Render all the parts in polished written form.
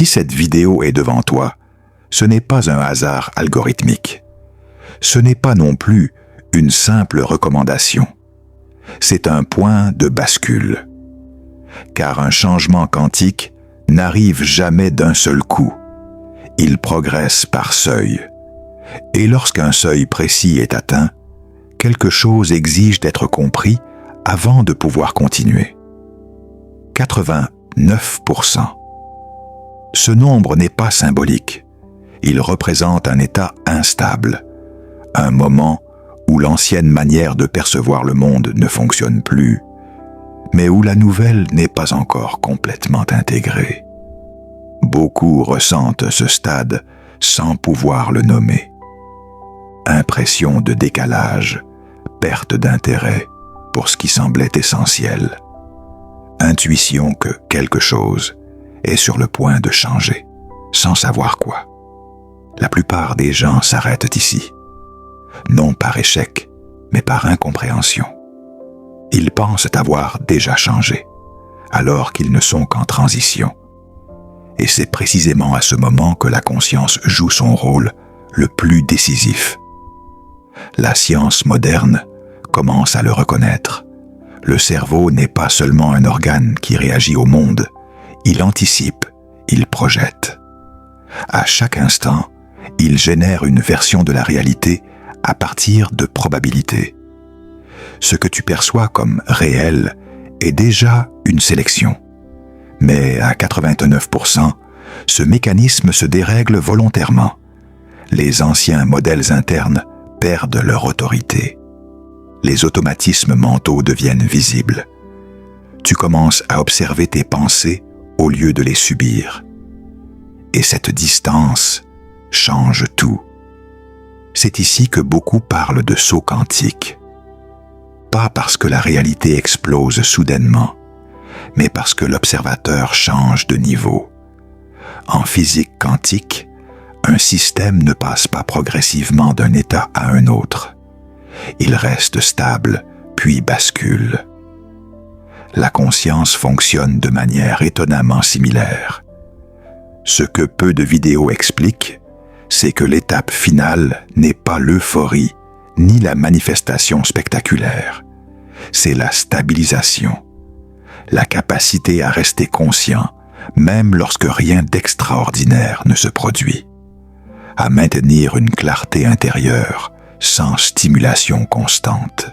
Si cette vidéo est devant toi, ce n'est pas un hasard algorithmique. Ce n'est pas non plus une simple recommandation. C'est un point de bascule. Car un changement quantique n'arrive jamais d'un seul coup. Il progresse par seuil. Et lorsqu'un seuil précis est atteint, quelque chose exige d'être compris avant de pouvoir continuer. 89%. Ce nombre n'est pas symbolique. Il représente un état instable, un moment où l'ancienne manière de percevoir le monde ne fonctionne plus, mais où la nouvelle n'est pas encore complètement intégrée. Beaucoup ressentent ce stade sans pouvoir le nommer. Impression de décalage, perte d'intérêt pour ce qui semblait essentiel. Intuition que quelque chose est sur le point de changer, sans savoir quoi. La plupart des gens s'arrêtent ici, non par échec, mais par incompréhension. Ils pensent avoir déjà changé, alors qu'ils ne sont qu'en transition. Et c'est précisément à ce moment que la conscience joue son rôle le plus décisif. La science moderne commence à le reconnaître. Le cerveau n'est pas seulement un organe qui réagit au monde, il anticipe, il projette. À chaque instant, il génère une version de la réalité à partir de probabilités. Ce que tu perçois comme réel est déjà une sélection. Mais à 89%, ce mécanisme se dérègle volontairement. Les anciens modèles internes perdent leur autorité. Les automatismes mentaux deviennent visibles. Tu commences à observer tes pensées au lieu de les subir. Et cette distance change tout. C'est ici que beaucoup parlent de saut quantique. Pas parce que la réalité explose soudainement, mais parce que l'observateur change de niveau. En physique quantique, un système ne passe pas progressivement d'un état à un autre. Il reste stable, puis bascule. La conscience fonctionne de manière étonnamment similaire. Ce que peu de vidéos expliquent, c'est que l'étape finale n'est pas l'euphorie, ni la manifestation spectaculaire. C'est la stabilisation, la capacité à rester conscient, même lorsque rien d'extraordinaire ne se produit, à maintenir une clarté intérieure sans stimulation constante.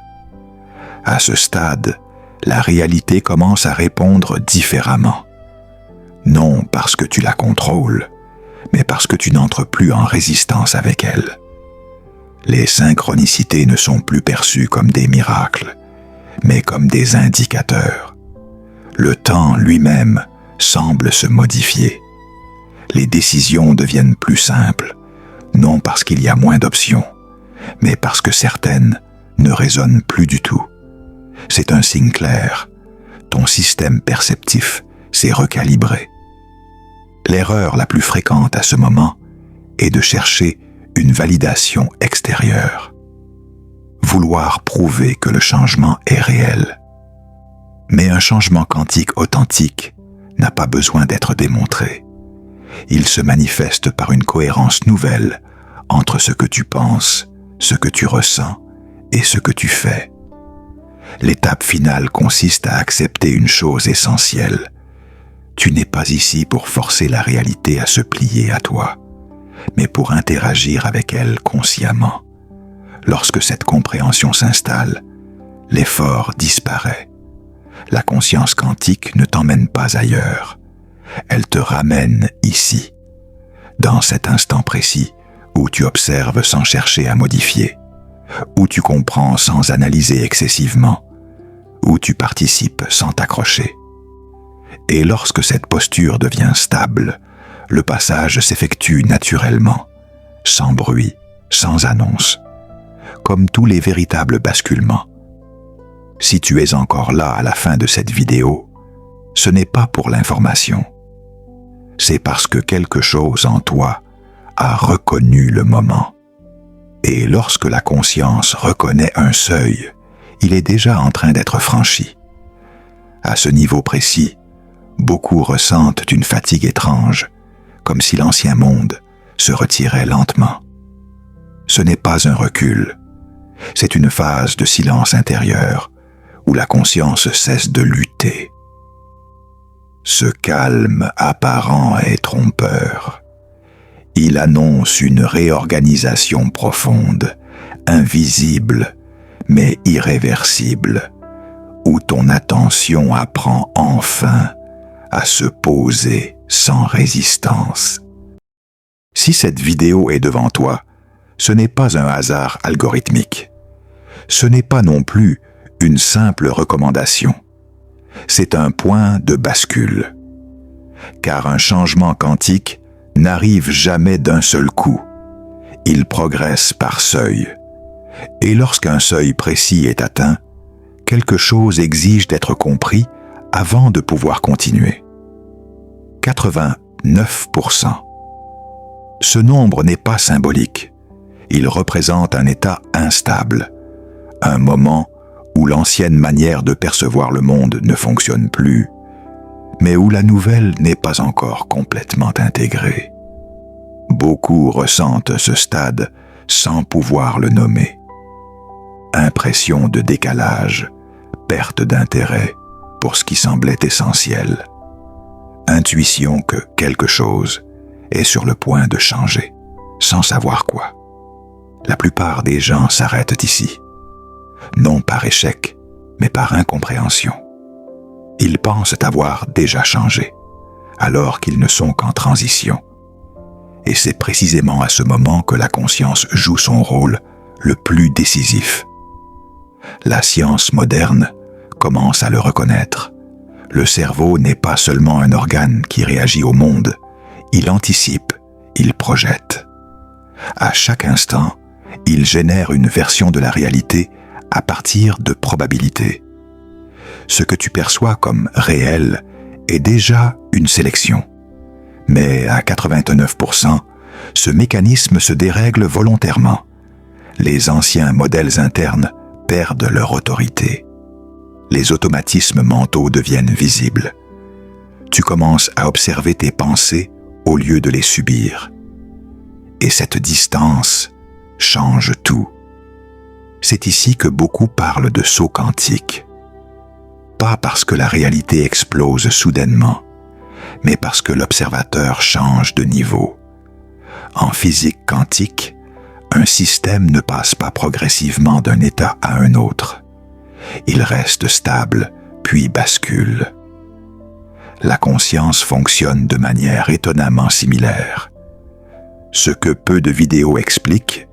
À ce stade, la réalité commence à répondre différemment. Non parce que tu la contrôles, mais parce que tu n'entres plus en résistance avec elle. Les synchronicités ne sont plus perçues comme des miracles, mais comme des indicateurs. Le temps lui-même semble se modifier. Les décisions deviennent plus simples, non parce qu'il y a moins d'options, mais parce que certaines ne résonnent plus du tout. C'est un signe clair. Ton système perceptif s'est recalibré. L'erreur la plus fréquente à ce moment est de chercher une validation extérieure. Vouloir prouver que le changement est réel. Mais un changement quantique authentique n'a pas besoin d'être démontré. Il se manifeste par une cohérence nouvelle entre ce que tu penses, ce que tu ressens et ce que tu fais. L'étape finale consiste à accepter une chose essentielle. Tu n'es pas ici pour forcer la réalité à se plier à toi, mais pour interagir avec elle consciemment. Lorsque cette compréhension s'installe, l'effort disparaît. La conscience quantique ne t'emmène pas ailleurs. Elle te ramène ici, dans cet instant précis où tu observes sans chercher à modifier, où tu comprends sans analyser excessivement, où tu participes sans t'accrocher. Et lorsque cette posture devient stable, le passage s'effectue naturellement, sans bruit, sans annonce, comme tous les véritables basculements. Si tu es encore là à la fin de cette vidéo, ce n'est pas pour l'information. C'est parce que quelque chose en toi a reconnu le moment. Et lorsque la conscience reconnaît un seuil, il est déjà en train d'être franchi. À ce niveau précis, beaucoup ressentent une fatigue étrange, comme si l'ancien monde se retirait lentement. Ce n'est pas un recul, c'est une phase de silence intérieur où la conscience cesse de lutter. Ce calme apparent est trompeur. Il annonce une réorganisation profonde, invisible, mais irréversible, où ton attention apprend enfin à se poser sans résistance. Si cette vidéo est devant toi, ce n'est pas un hasard algorithmique. Ce n'est pas non plus une simple recommandation. C'est un point de bascule. Car un changement quantique n'arrive jamais d'un seul coup. Il progresse par seuil. Et lorsqu'un seuil précis est atteint, quelque chose exige d'être compris avant de pouvoir continuer. 89%. Ce nombre n'est pas symbolique. Il représente un état instable, un moment où l'ancienne manière de percevoir le monde ne fonctionne plus, mais où la nouvelle n'est pas encore complètement intégrée. Beaucoup ressentent ce stade sans pouvoir le nommer. Impression de décalage, perte d'intérêt pour ce qui semblait essentiel. Intuition que quelque chose est sur le point de changer, sans savoir quoi. La plupart des gens s'arrêtent ici, non par échec, mais par incompréhension. Ils pensent avoir déjà changé, alors qu'ils ne sont qu'en transition. Et c'est précisément à ce moment que la conscience joue son rôle le plus décisif. La science moderne commence à le reconnaître. Le cerveau n'est pas seulement un organe qui réagit au monde, il anticipe, il projette. À chaque instant, il génère une version de la réalité à partir de probabilités. Ce que tu perçois comme réel est déjà une sélection. Mais à 89%, ce mécanisme se dérègle volontairement. Les anciens modèles internes perdent leur autorité. Les automatismes mentaux deviennent visibles. Tu commences à observer tes pensées au lieu de les subir. Et cette distance change tout. C'est ici que beaucoup parlent de saut quantique. Pas parce que la réalité explose soudainement, mais parce que l'observateur change de niveau. En physique quantique, un système ne passe pas progressivement d'un état à un autre. Il reste stable, puis bascule. La conscience fonctionne de manière étonnamment similaire. Ce que peu de vidéos expliquent,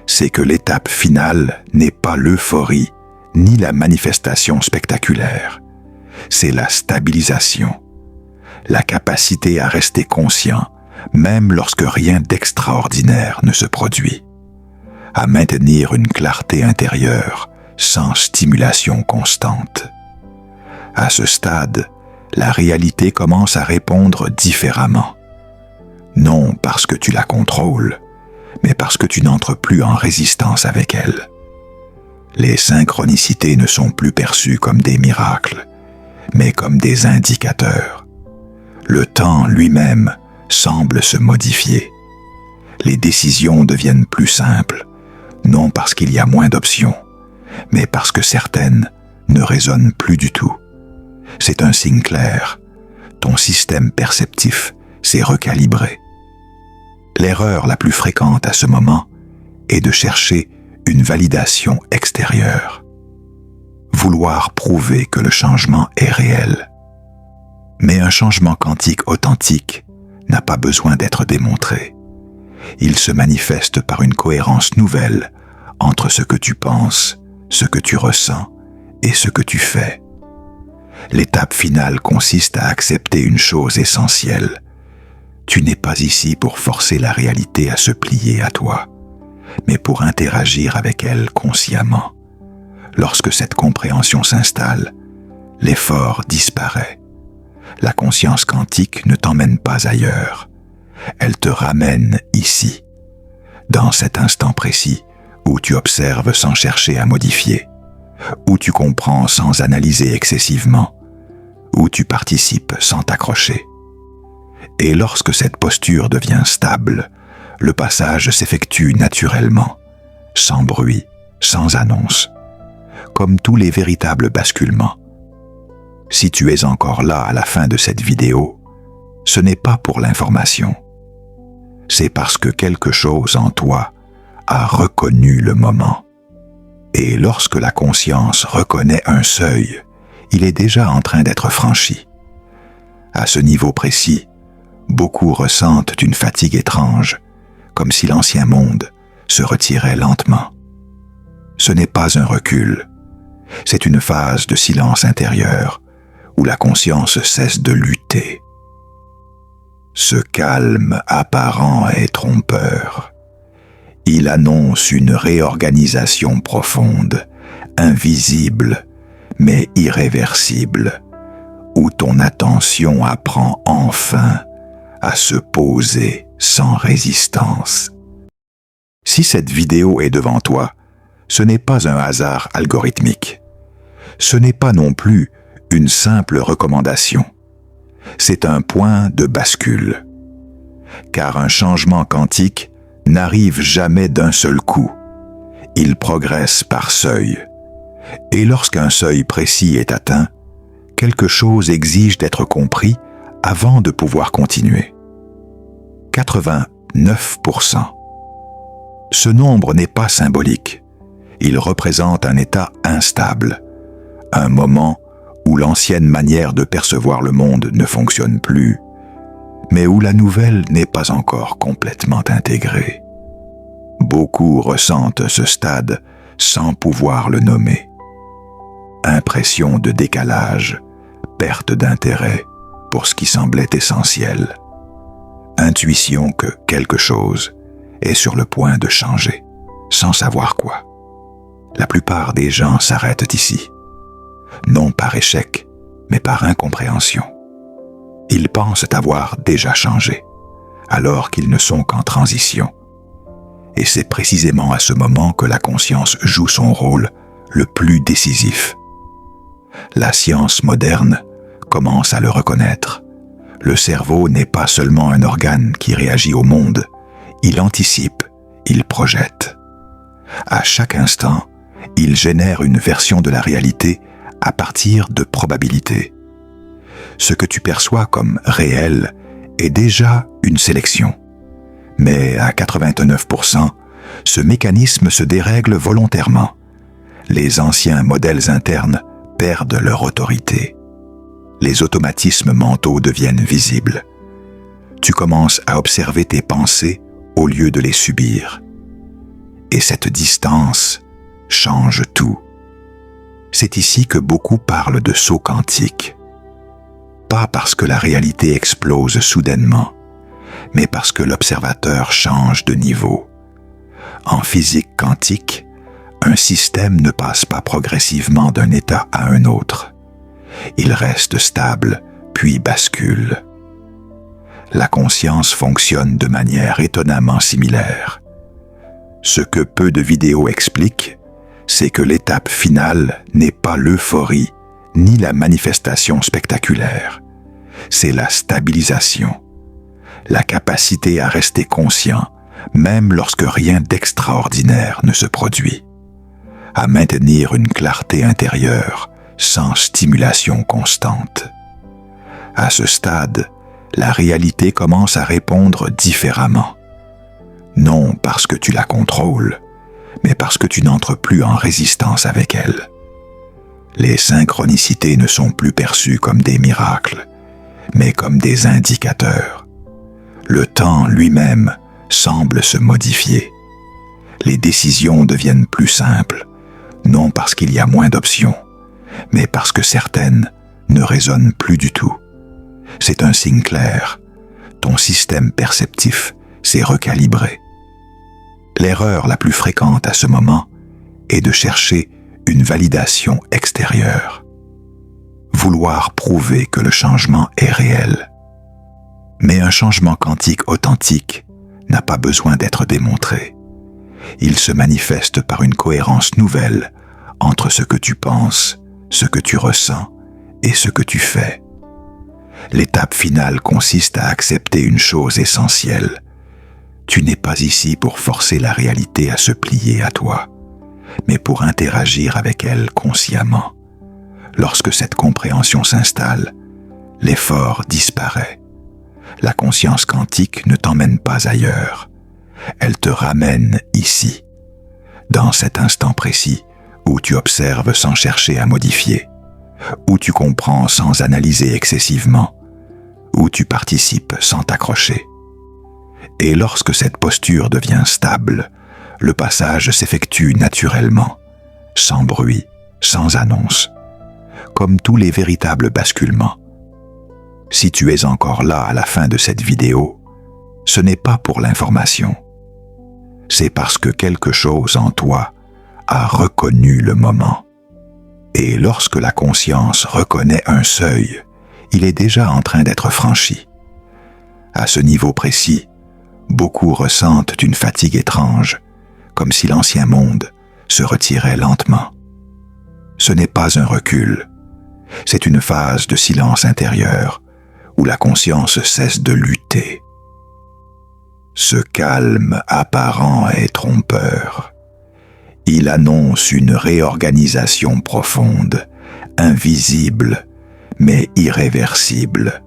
c'est que l'étape finale n'est pas l'euphorie, ni la manifestation spectaculaire. C'est la stabilisation, la capacité à rester conscient, même lorsque rien d'extraordinaire ne se produit, à maintenir une clarté intérieure sans stimulation constante. À ce stade, la réalité commence à répondre différemment. Non parce que tu la contrôles, mais parce que tu n'entres plus en résistance avec elle. Les synchronicités ne sont plus perçues comme des miracles, mais comme des indicateurs. Le temps lui-même semble se modifier. Les décisions deviennent plus simples, non parce qu'il y a moins d'options, mais parce que certaines ne résonnent plus du tout. C'est un signe clair. Ton système perceptif s'est recalibré. L'erreur la plus fréquente à ce moment est de chercher une validation extérieure. Vouloir prouver que le changement est réel. Mais un changement quantique authentique n'a pas besoin d'être démontré. Il se manifeste par une cohérence nouvelle entre ce que tu penses, ce que tu ressens et ce que tu fais. L'étape finale consiste à accepter une chose essentielle. Tu n'es pas ici pour forcer la réalité à se plier à toi, mais pour interagir avec elle consciemment. Lorsque cette compréhension s'installe, l'effort disparaît. La conscience quantique ne t'emmène pas ailleurs. Elle te ramène ici, dans cet instant précis où tu observes sans chercher à modifier, où tu comprends sans analyser excessivement, où tu participes sans t'accrocher. Et lorsque cette posture devient stable, le passage s'effectue naturellement, sans bruit, sans annonce, comme tous les véritables basculements. Si tu es encore là à la fin de cette vidéo, ce n'est pas pour l'information. C'est parce que quelque chose en toi a reconnu le moment. Et lorsque la conscience reconnaît un seuil, il est déjà en train d'être franchi. À ce niveau précis, beaucoup ressentent une fatigue étrange, comme si l'ancien monde se retirait lentement. Ce n'est pas un recul, c'est une phase de silence intérieur où la conscience cesse de lutter. Ce calme apparent est trompeur. Il annonce une réorganisation profonde, invisible, mais irréversible, où ton attention apprend enfin à se poser sans résistance. Si cette vidéo est devant toi, ce n'est pas un hasard algorithmique. Ce n'est pas non plus une simple recommandation. C'est un point de bascule. Car un changement quantique n'arrive jamais d'un seul coup. Il progresse par seuil. Et lorsqu'un seuil précis est atteint, quelque chose exige d'être compris avant de pouvoir continuer. 89%. Ce nombre n'est pas symbolique. Il représente un état instable, un moment où l'ancienne manière de percevoir le monde ne fonctionne plus, mais où la nouvelle n'est pas encore complètement intégrée. Beaucoup ressentent ce stade sans pouvoir le nommer. Impression de décalage, perte d'intérêt pour ce qui semblait essentiel. Intuition que quelque chose est sur le point de changer, sans savoir quoi. La plupart des gens s'arrêtent ici, non par échec, mais par incompréhension. Ils pensent avoir déjà changé, alors qu'ils ne sont qu'en transition. Et c'est précisément à ce moment que la conscience joue son rôle le plus décisif. La science moderne commence à le reconnaître. Le cerveau n'est pas seulement un organe qui réagit au monde, il anticipe, il projette. À chaque instant, il génère une version de la réalité à partir de probabilités. Ce que tu perçois comme réel est déjà une sélection. Mais à 89%, ce mécanisme se dérègle volontairement. Les anciens modèles internes perdent leur autorité. Les automatismes mentaux deviennent visibles. Tu commences à observer tes pensées au lieu de les subir. Et cette distance change tout. C'est ici que beaucoup parlent de saut quantique. Pas parce que la réalité explose soudainement, mais parce que l'observateur change de niveau. En physique quantique, un système ne passe pas progressivement d'un état à un autre. Il reste stable, puis bascule. La conscience fonctionne de manière étonnamment similaire. Ce que peu de vidéos expliquent, c'est que l'étape finale n'est pas l'euphorie, ni la manifestation spectaculaire. C'est la stabilisation, la capacité à rester conscient, même lorsque rien d'extraordinaire ne se produit, à maintenir une clarté intérieure sans stimulation constante. À ce stade, la réalité commence à répondre différemment. Non parce que tu la contrôles, mais parce que tu n'entres plus en résistance avec elle. Les synchronicités ne sont plus perçues comme des miracles, mais comme des indicateurs. Le temps lui-même semble se modifier. Les décisions deviennent plus simples, non parce qu'il y a moins d'options, mais parce que certaines ne résonnent plus du tout. C'est un signe clair. Ton système perceptif s'est recalibré. L'erreur la plus fréquente à ce moment est de chercher une validation extérieure. Vouloir prouver que le changement est réel. Mais un changement quantique authentique n'a pas besoin d'être démontré. Il se manifeste par une cohérence nouvelle entre ce que tu penses, ce que tu ressens et ce que tu fais. L'étape finale consiste à accepter une chose essentielle. Tu n'es pas ici pour forcer la réalité à se plier à toi, mais pour interagir avec elle consciemment. Lorsque cette compréhension s'installe, l'effort disparaît. La conscience quantique ne t'emmène pas ailleurs. Elle te ramène ici, dans cet instant précis où tu observes sans chercher à modifier, où tu comprends sans analyser excessivement, où tu participes sans t'accrocher. Et lorsque cette posture devient stable, le passage s'effectue naturellement, sans bruit, sans annonce, comme tous les véritables basculements. Si tu es encore là à la fin de cette vidéo, ce n'est pas pour l'information. C'est parce que quelque chose en toi a reconnu le moment. Et lorsque la conscience reconnaît un seuil, il est déjà en train d'être franchi. À ce niveau précis, beaucoup ressentent une fatigue étrange, comme si l'ancien monde se retirait lentement. Ce n'est pas un recul, c'est une phase de silence intérieur où la conscience cesse de lutter. Ce calme apparent est trompeur. Il annonce une réorganisation profonde, invisible, mais irréversible,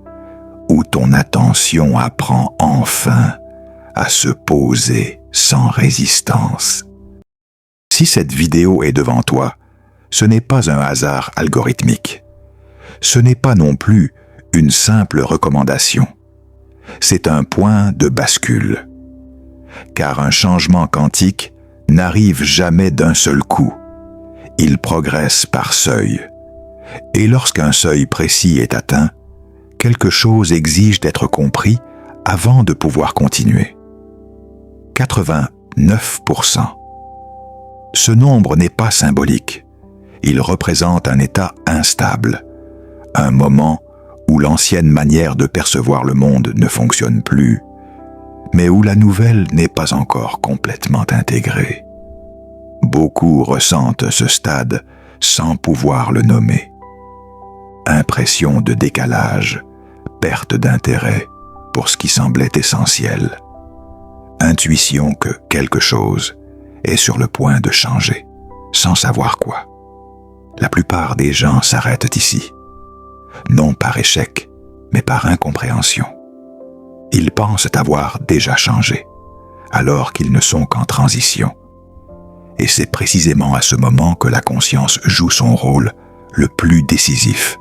où ton attention apprend enfin à se poser sans résistance. Si cette vidéo est devant toi, ce n'est pas un hasard algorithmique. Ce n'est pas non plus une simple recommandation. C'est un point de bascule. Car un changement quantique n'arrive jamais d'un seul coup. Il progresse par seuil. Et lorsqu'un seuil précis est atteint, quelque chose exige d'être compris avant de pouvoir continuer. 89%. Ce nombre n'est pas symbolique. Il représente un état instable, un moment où l'ancienne manière de percevoir le monde ne fonctionne plus, mais où la nouvelle n'est pas encore complètement intégrée. Beaucoup ressentent ce stade sans pouvoir le nommer. Impression de décalage, perte d'intérêt pour ce qui semblait essentiel. Intuition que quelque chose est sur le point de changer, sans savoir quoi. La plupart des gens s'arrêtent ici, non par échec, mais par incompréhension. Ils pensent avoir déjà changé, alors qu'ils ne sont qu'en transition. Et c'est précisément à ce moment que la conscience joue son rôle le plus décisif.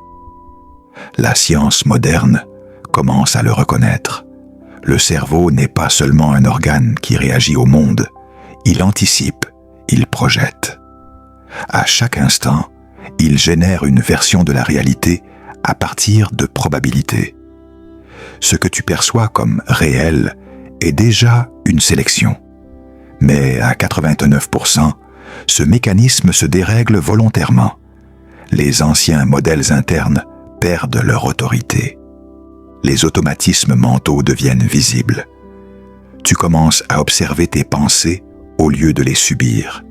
La science moderne commence à le reconnaître. Le cerveau n'est pas seulement un organe qui réagit au monde, il anticipe, il projette. À chaque instant, il génère une version de la réalité à partir de probabilités. Ce que tu perçois comme réel est déjà une sélection. Mais à 89%, ce mécanisme se dérègle volontairement. Les anciens modèles internes perdent leur autorité. Les automatismes mentaux deviennent visibles. Tu commences à observer tes pensées au lieu de les subir.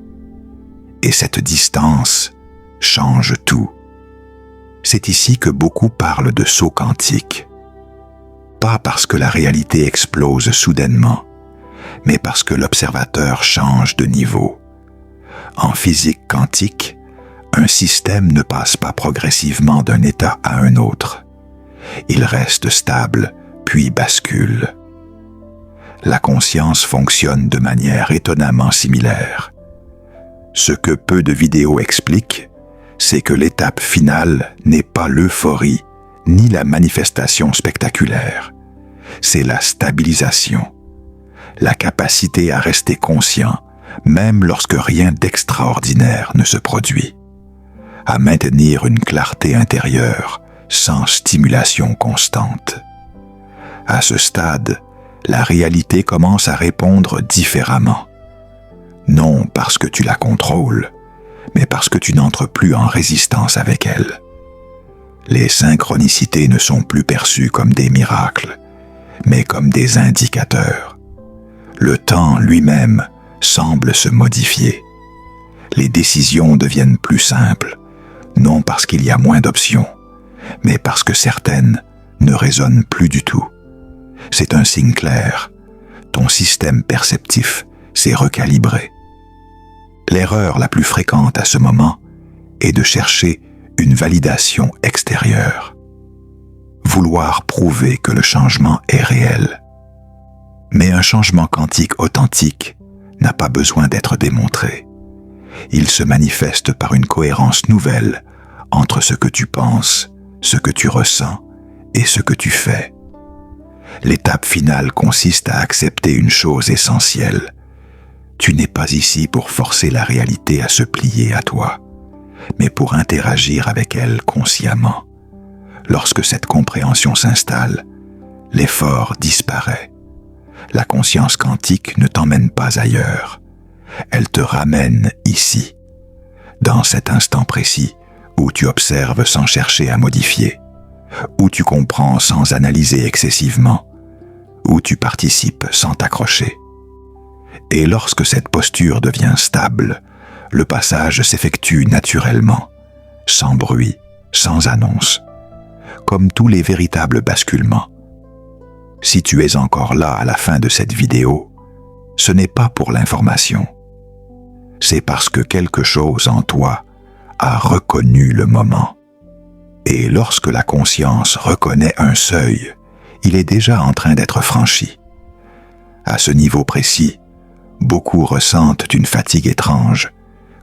Et cette distance change tout. C'est ici que beaucoup parlent de saut quantique. Pas parce que la réalité explose soudainement, mais parce que l'observateur change de niveau. En physique quantique, un système ne passe pas progressivement d'un état à un autre. Il reste stable, puis bascule. La conscience fonctionne de manière étonnamment similaire. Ce que peu de vidéos expliquent, c'est que l'étape finale n'est pas l'euphorie, ni la manifestation spectaculaire. C'est la stabilisation, la capacité à rester conscient, même lorsque rien d'extraordinaire ne se produit, à maintenir une clarté intérieure sans stimulation constante. À ce stade, la réalité commence à répondre différemment. Non parce que tu la contrôles, mais parce que tu n'entres plus en résistance avec elle. Les synchronicités ne sont plus perçues comme des miracles, mais comme des indicateurs. Le temps lui-même semble se modifier. Les décisions deviennent plus simples, non parce qu'il y a moins d'options, mais parce que certaines ne résonne plus du tout. C'est un signe clair. Ton système perceptif s'est recalibré. L'erreur la plus fréquente à ce moment est de chercher une validation extérieure. Vouloir prouver que le changement est réel. Mais un changement quantique authentique n'a pas besoin d'être démontré. Il se manifeste par une cohérence nouvelle entre ce que tu penses, ce que tu ressens et ce que tu fais. L'étape finale consiste à accepter une chose essentielle. Tu n'es pas ici pour forcer la réalité à se plier à toi, mais pour interagir avec elle consciemment. Lorsque cette compréhension s'installe, l'effort disparaît. La conscience quantique ne t'emmène pas ailleurs. Elle te ramène ici, dans cet instant précis où tu observes sans chercher à modifier, où tu comprends sans analyser excessivement, où tu participes sans t'accrocher. Et lorsque cette posture devient stable, le passage s'effectue naturellement, sans bruit, sans annonce, comme tous les véritables basculements. Si tu es encore là à la fin de cette vidéo, ce n'est pas pour l'information. C'est parce que quelque chose en toi a reconnu le moment. Et lorsque la conscience reconnaît un seuil, il est déjà en train d'être franchi. À ce niveau précis, beaucoup ressentent une fatigue étrange,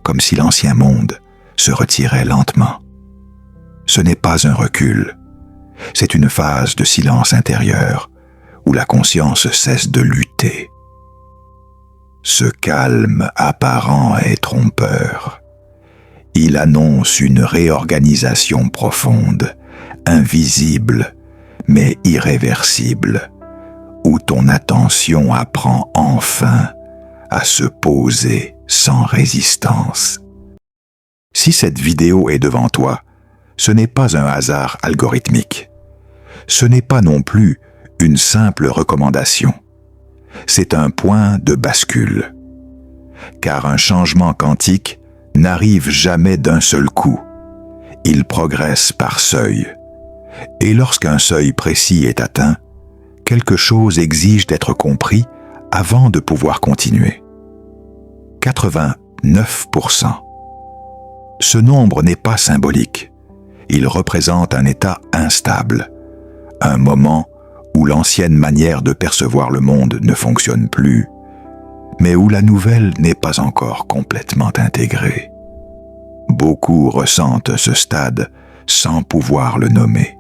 comme si l'ancien monde se retirait lentement. Ce n'est pas un recul, c'est une phase de silence intérieur où la conscience cesse de lutter. Ce calme apparent est trompeur. Il annonce une réorganisation profonde, invisible, mais irréversible, où ton attention apprend enfin à se poser sans résistance. Si cette vidéo est devant toi, ce n'est pas un hasard algorithmique. Ce n'est pas non plus une simple recommandation. C'est un point de bascule. Car un changement quantique n'arrive jamais d'un seul coup. Il progresse par seuil. Et lorsqu'un seuil précis est atteint, quelque chose exige d'être compris avant de pouvoir continuer. 89%. Ce nombre n'est pas symbolique. Il représente un état instable, un moment où l'ancienne manière de percevoir le monde ne fonctionne plus, mais où la nouvelle n'est pas encore complètement intégrée. Beaucoup ressentent ce stade sans pouvoir le nommer.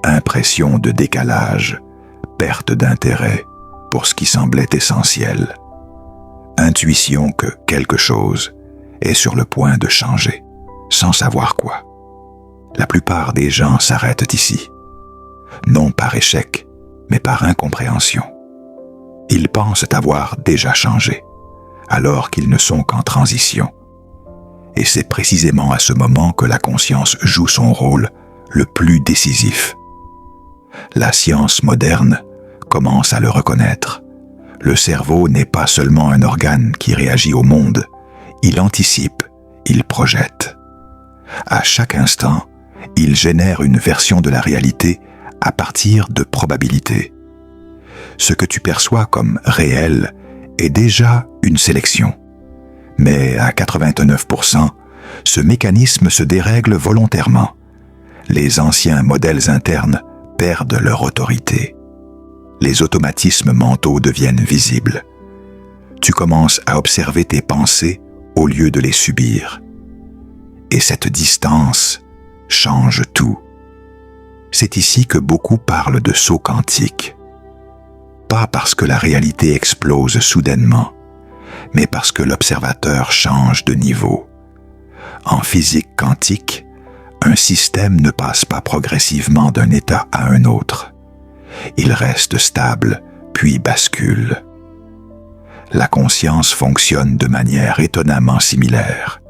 Impression de décalage, perte d'intérêt pour ce qui semblait essentiel. Intuition que quelque chose est sur le point de changer, sans savoir quoi. La plupart des gens s'arrêtent ici, non par échec, mais par incompréhension. Ils pensent avoir déjà changé, alors qu'ils ne sont qu'en transition. Et c'est précisément à ce moment que la conscience joue son rôle le plus décisif. La science moderne commence à le reconnaître. Le cerveau n'est pas seulement un organe qui réagit au monde, il anticipe, il projette. À chaque instant, il génère une version de la réalité à partir de probabilités. Ce que tu perçois comme réel est déjà une sélection. Mais à 89%, ce mécanisme se dérègle volontairement. Les anciens modèles internes perdent leur autorité. Les automatismes mentaux deviennent visibles. Tu commences à observer tes pensées au lieu de les subir. Et cette distance change tout. C'est ici que beaucoup parlent de saut quantique. Pas parce que la réalité explose soudainement, mais parce que l'observateur change de niveau. En physique quantique, un système ne passe pas progressivement d'un état à un autre. Il reste stable, puis bascule. La conscience fonctionne de manière étonnamment similaire.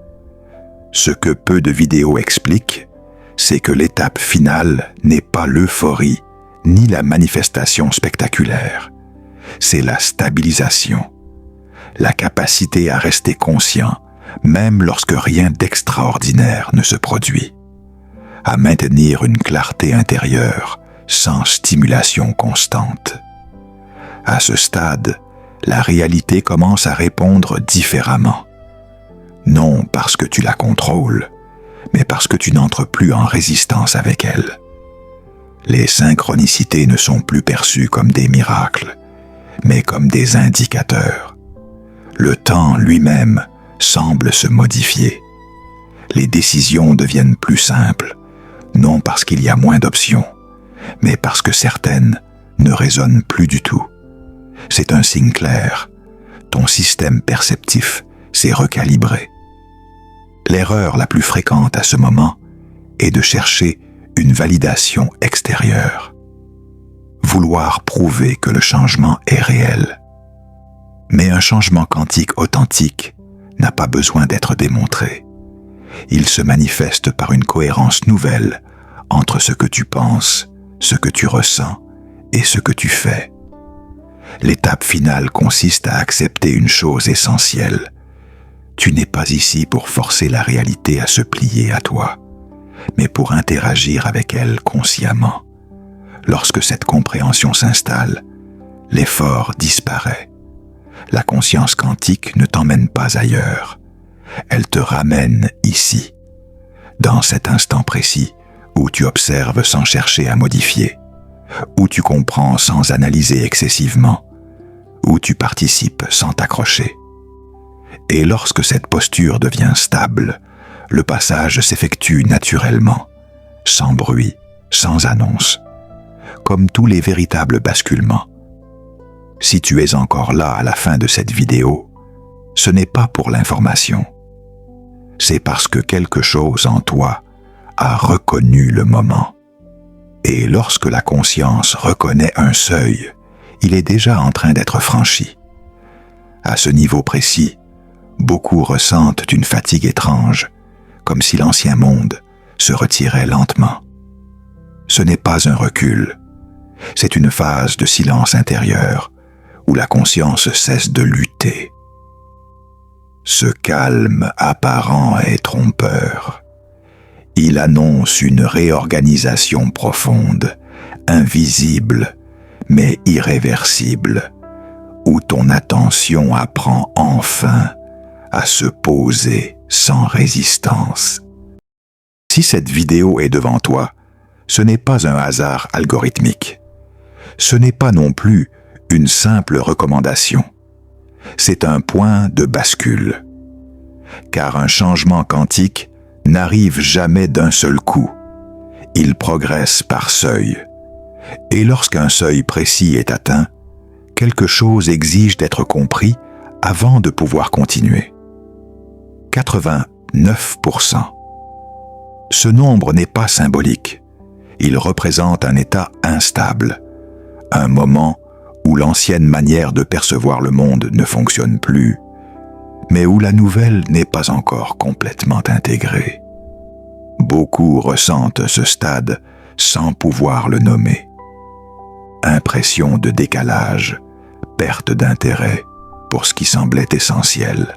Ce que peu de vidéos expliquent, c'est que l'étape finale n'est pas l'euphorie, ni la manifestation spectaculaire. C'est la stabilisation, la capacité à rester conscient, même lorsque rien d'extraordinaire ne se produit, à maintenir une clarté intérieure sans stimulation constante. À ce stade, la réalité commence à répondre différemment. Non parce que tu la contrôles, mais parce que tu n'entres plus en résistance avec elle. Les synchronicités ne sont plus perçues comme des miracles, mais comme des indicateurs. Le temps lui-même semble se modifier. Les décisions deviennent plus simples, non parce qu'il y a moins d'options, mais parce que certaines ne résonnent plus du tout. C'est un signe clair. Ton système perceptif s'est recalibré. L'erreur la plus fréquente à ce moment est de chercher une validation extérieure. Vouloir prouver que le changement est réel. Mais un changement quantique authentique n'a pas besoin d'être démontré. Il se manifeste par une cohérence nouvelle entre ce que tu penses, ce que tu ressens et ce que tu fais. L'étape finale consiste à accepter une chose essentielle. Tu n'es pas ici pour forcer la réalité à se plier à toi, mais pour interagir avec elle consciemment. Lorsque cette compréhension s'installe, l'effort disparaît. La conscience quantique ne t'emmène pas ailleurs. Elle te ramène ici, dans cet instant précis où tu observes sans chercher à modifier, où tu comprends sans analyser excessivement, où tu participes sans t'accrocher. Et lorsque cette posture devient stable, le passage s'effectue naturellement, sans bruit, sans annonce, comme tous les véritables basculements. Si tu es encore là à la fin de cette vidéo, ce n'est pas pour l'information. C'est parce que quelque chose en toi a reconnu le moment. Et lorsque la conscience reconnaît un seuil, il est déjà en train d'être franchi. À ce niveau précis, beaucoup ressentent une fatigue étrange, comme si l'ancien monde se retirait lentement. Ce n'est pas un recul, c'est une phase de silence intérieur où la conscience cesse de lutter. Ce calme apparent est trompeur. Il annonce une réorganisation profonde, invisible, mais irréversible, où ton attention apprend enfin à se poser sans résistance. Si cette vidéo est devant toi, ce n'est pas un hasard algorithmique. Ce n'est pas non plus une simple recommandation. C'est un point de bascule. Car un changement quantique n'arrive jamais d'un seul coup. Il progresse par seuil. Et lorsqu'un seuil précis est atteint, quelque chose exige d'être compris avant de pouvoir continuer. 89%. Ce nombre n'est pas symbolique. Il représente un état instable, un moment où l'ancienne manière de percevoir le monde ne fonctionne plus, mais où la nouvelle n'est pas encore complètement intégrée. Beaucoup ressentent ce stade sans pouvoir le nommer. Impression de décalage, perte d'intérêt pour ce qui semblait essentiel.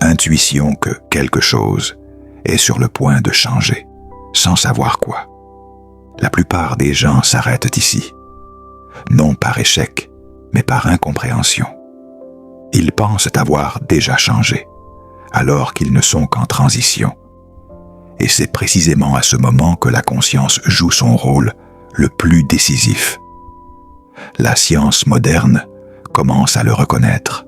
Intuition que quelque chose est sur le point de changer, sans savoir quoi. La plupart des gens s'arrêtent ici, non par échec, mais par incompréhension. Ils pensent avoir déjà changé, alors qu'ils ne sont qu'en transition. Et c'est précisément à ce moment que la conscience joue son rôle le plus décisif. La science moderne commence à le reconnaître.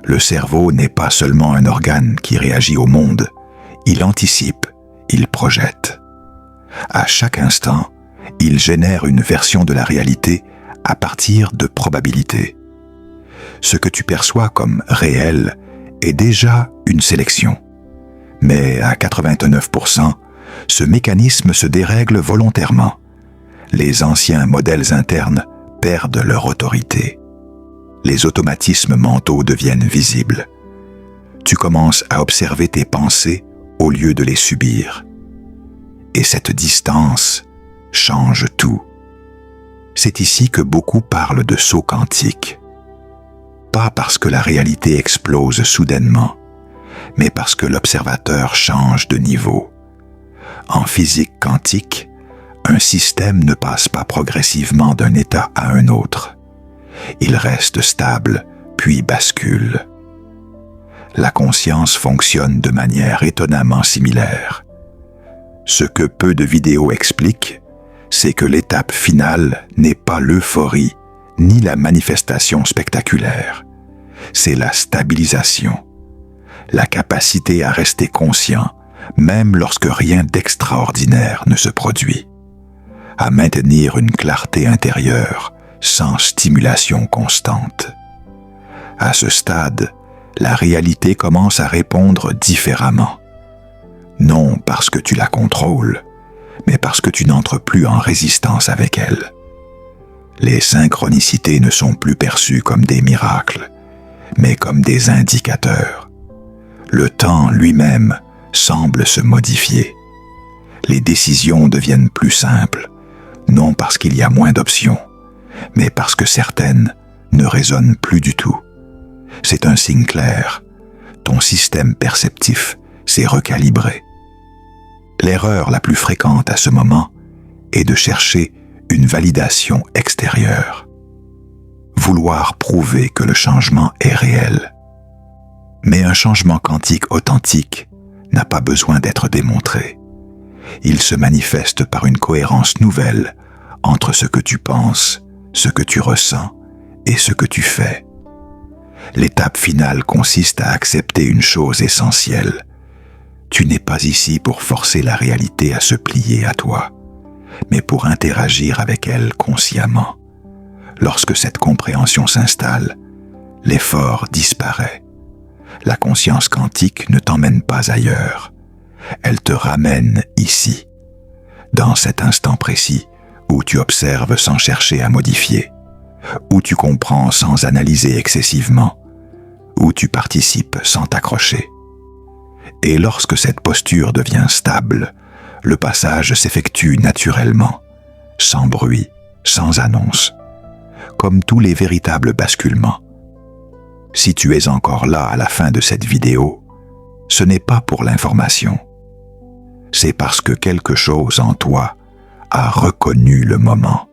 Le cerveau n'est pas seulement un organe qui réagit au monde, il anticipe, il projette. À chaque instant, il génère une version de la réalité à partir de probabilités. Ce que tu perçois comme réel est déjà une sélection. Mais à 89%, ce mécanisme se dérègle volontairement. Les anciens modèles internes perdent leur autorité. Les automatismes mentaux deviennent visibles. Tu commences à observer tes pensées au lieu de les subir. Et cette distance change tout. C'est ici que beaucoup parlent de saut quantique. Pas parce que la réalité explose soudainement, mais parce que l'observateur change de niveau. En physique quantique, Un système ne passe pas progressivement d'un état à un autre. Il reste stable, puis bascule. La conscience fonctionne de manière étonnamment similaire. Ce que peu de vidéos expliquent, c'est que l'étape finale n'est pas l'euphorie ni la manifestation spectaculaire. C'est la stabilisation, la capacité à rester conscient, même lorsque rien d'extraordinaire ne se produit, à maintenir une clarté intérieure sans stimulation constante. À ce stade, la réalité commence à répondre différemment. Non parce que tu la contrôles, mais parce que tu n'entres plus en résistance avec elle. Les synchronicités ne sont plus perçues comme des miracles, mais comme des indicateurs. Le temps lui-même semble se modifier. Les décisions deviennent plus simples, non parce qu'il y a moins d'options, mais parce que certaines ne résonnent plus du tout. C'est un signe clair. Ton système perceptif s'est recalibré. L'erreur la plus fréquente à ce moment est de chercher une validation extérieure. Vouloir prouver que le changement est réel. Mais un changement quantique authentique n'a pas besoin d'être démontré. Il se manifeste par une cohérence nouvelle entre ce que tu penses, ce que tu ressens et ce que tu fais. L'étape finale consiste à accepter une chose essentielle. Tu n'es pas ici pour forcer la réalité à se plier à toi, mais pour interagir avec elle consciemment. Lorsque cette compréhension s'installe, l'effort disparaît. La conscience quantique ne t'emmène pas ailleurs. Elle te ramène ici, dans cet instant précis où tu observes sans chercher à modifier, où tu comprends sans analyser excessivement, où tu participes sans t'accrocher. Et lorsque cette posture devient stable, le passage s'effectue naturellement, sans bruit, sans annonce, comme tous les véritables basculements. Si tu es encore là à la fin de cette vidéo, ce n'est pas pour l'information. C'est parce que quelque chose en toi a reconnu le moment.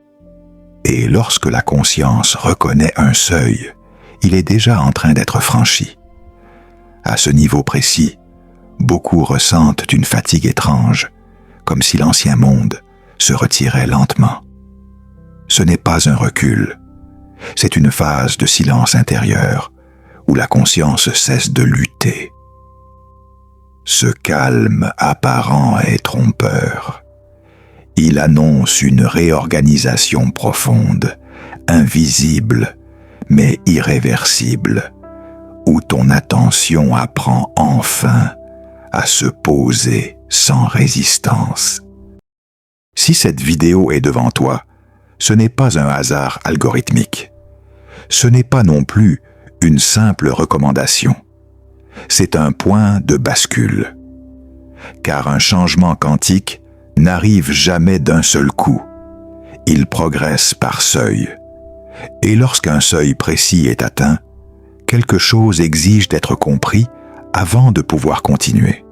Et lorsque la conscience reconnaît un seuil, il est déjà en train d'être franchi. À ce niveau précis, beaucoup ressentent une fatigue étrange, comme si l'ancien monde se retirait lentement. Ce n'est pas un recul, c'est une phase de silence intérieur où la conscience cesse de lutter. Ce calme apparent est trompeur. Il annonce une réorganisation profonde, invisible, mais irréversible, où ton attention apprend enfin à se poser sans résistance. Si cette vidéo est devant toi, ce n'est pas un hasard algorithmique. Ce n'est pas non plus une simple recommandation. C'est un point de bascule. Car un changement quantique n'arrive jamais d'un seul coup. Il progresse par seuil. Et lorsqu'un seuil précis est atteint, quelque chose exige d'être compris avant de pouvoir continuer.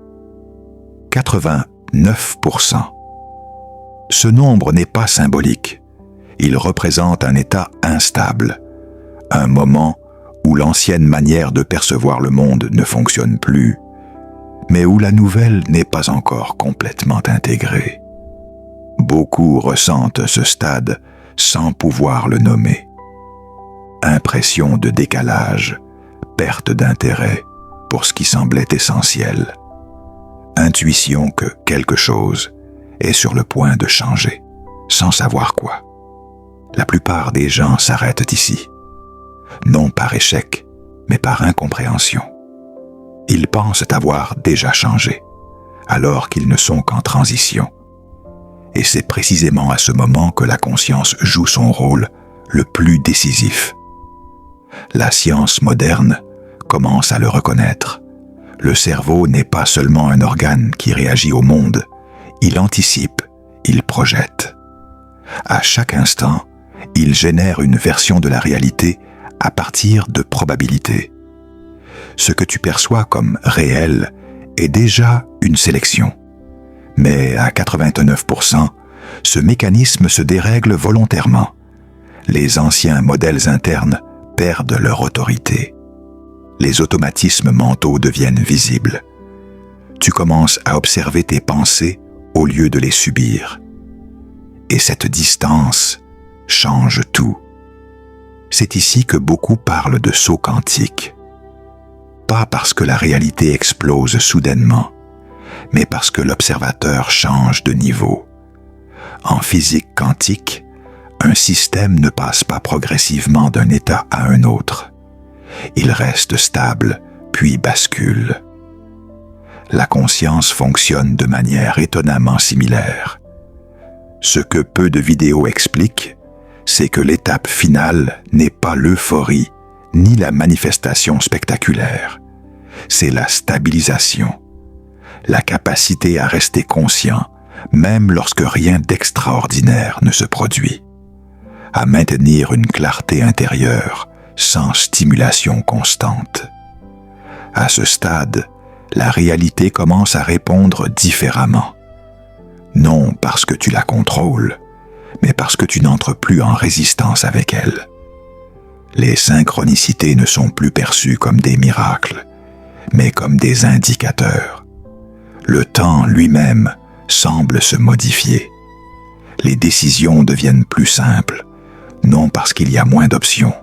89%. Ce nombre n'est pas symbolique. Il représente un état instable, un moment où l'ancienne manière de percevoir le monde ne fonctionne plus, mais où la nouvelle n'est pas encore complètement intégrée. Beaucoup ressentent ce stade sans pouvoir le nommer. Impression de décalage, perte d'intérêt pour ce qui semblait essentiel. Intuition que quelque chose est sur le point de changer, sans savoir quoi. La plupart des gens s'arrêtent ici, non par échec, mais par incompréhension. Ils pensent avoir déjà changé, alors qu'ils ne sont qu'en transition. Et c'est précisément à ce moment que la conscience joue son rôle le plus décisif. La science moderne commence à le reconnaître. Le cerveau n'est pas seulement un organe qui réagit au monde, il anticipe, il projette. À chaque instant, il génère une version de la réalité à partir de probabilités. Ce que tu perçois comme réel est déjà une sélection. Mais à 89%, ce mécanisme se dérègle volontairement. Les anciens modèles internes perdent leur autorité. Les automatismes mentaux deviennent visibles. Tu commences à observer tes pensées au lieu de les subir. Et cette distance change tout. C'est ici que beaucoup parlent de saut quantique. Pas parce que la réalité explose soudainement, mais parce que l'observateur change de niveau. En physique quantique, un système ne passe pas progressivement d'un état à un autre. Il reste stable, puis bascule. La conscience fonctionne de manière étonnamment similaire. Ce que peu de vidéos expliquent, c'est que l'étape finale n'est pas l'euphorie, ni la manifestation spectaculaire. C'est la stabilisation, la capacité à rester conscient, même lorsque rien d'extraordinaire ne se produit, à maintenir une clarté intérieure sans stimulation constante. À ce stade, la réalité commence à répondre différemment. Non parce que tu la contrôles, mais parce que tu n'entres plus en résistance avec elle. Les synchronicités ne sont plus perçues comme des miracles, mais comme des indicateurs. Le temps lui-même semble se modifier. Les décisions deviennent plus simples, non parce qu'il y a moins d'options,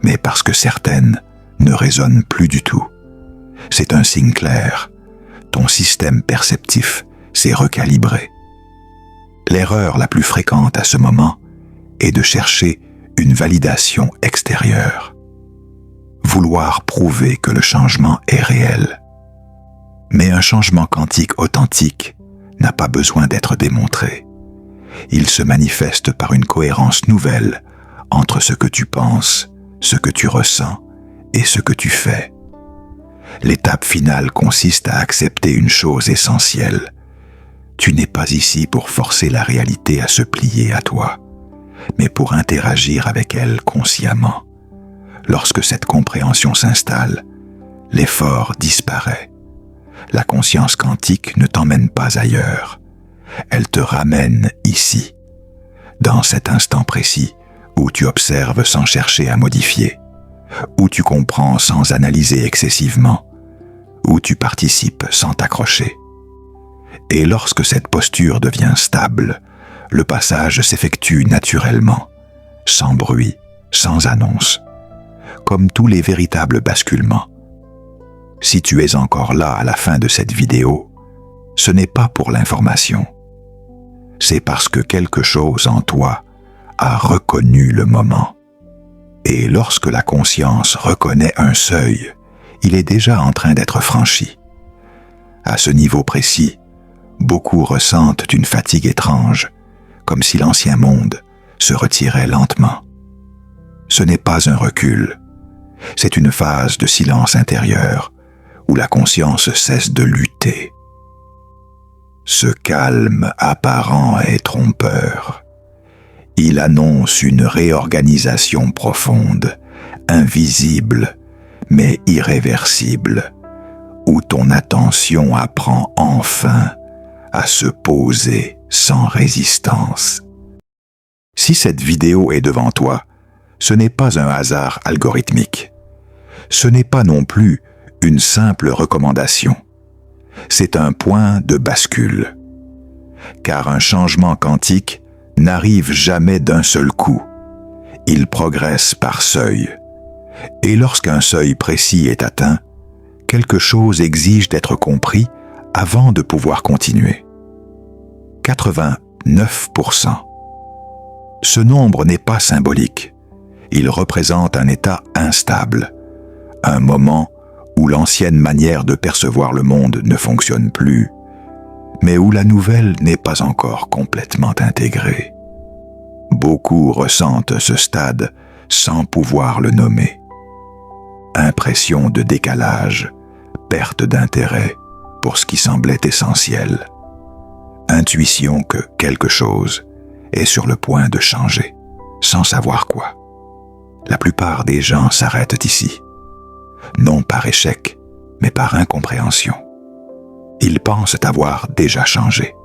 mais parce que certaines ne résonnent plus du tout. C'est un signe clair. Ton système perceptif s'est recalibré. L'erreur la plus fréquente à ce moment est de chercher une validation extérieure. Vouloir prouver que le changement est réel. Mais un changement quantique authentique n'a pas besoin d'être démontré. Il se manifeste par une cohérence nouvelle entre ce que tu penses, ce que tu ressens et ce que tu fais. L'étape finale consiste à accepter une chose essentielle. Tu n'es pas ici pour forcer la réalité à se plier à toi, mais pour interagir avec elle consciemment. Lorsque cette compréhension s'installe, l'effort disparaît. La conscience quantique ne t'emmène pas ailleurs. Elle te ramène ici, dans cet instant précis où tu observes sans chercher à modifier, où tu comprends sans analyser excessivement, où tu participes sans t'accrocher. Et lorsque cette posture devient stable, le passage s'effectue naturellement, sans bruit, sans annonce, comme tous les véritables basculements. Si tu es encore là à la fin de cette vidéo, ce n'est pas pour l'information. C'est parce que quelque chose en toi a reconnu le moment. Et lorsque la conscience reconnaît un seuil, il est déjà en train d'être franchi. À ce niveau précis, beaucoup ressentent une fatigue étrange, comme si l'ancien monde se retirait lentement. Ce n'est pas un recul, c'est une phase de silence intérieur où la conscience cesse de lutter. Ce calme apparent est trompeur. Il annonce une réorganisation profonde, invisible, mais irréversible, où ton attention apprend enfin à se poser sans résistance. Si cette vidéo est devant toi, ce n'est pas un hasard algorithmique. Ce n'est pas non plus une simple recommandation. C'est un point de bascule. Car un changement quantique n'arrive jamais d'un seul coup. Il progresse par seuil. Et lorsqu'un seuil précis est atteint, quelque chose exige d'être compris avant de pouvoir continuer. 89%. Ce nombre n'est pas symbolique. Il représente un état instable, un moment où l'ancienne manière de percevoir le monde ne fonctionne plus, mais où la nouvelle n'est pas encore complètement intégrée. Beaucoup ressentent ce stade sans pouvoir le nommer. Impression de décalage, perte d'intérêt pour ce qui semblait essentiel. Intuition que quelque chose est sur le point de changer, sans savoir quoi. La plupart des gens s'arrêtent ici, non par échec, mais par incompréhension. Ils pensent avoir déjà changé,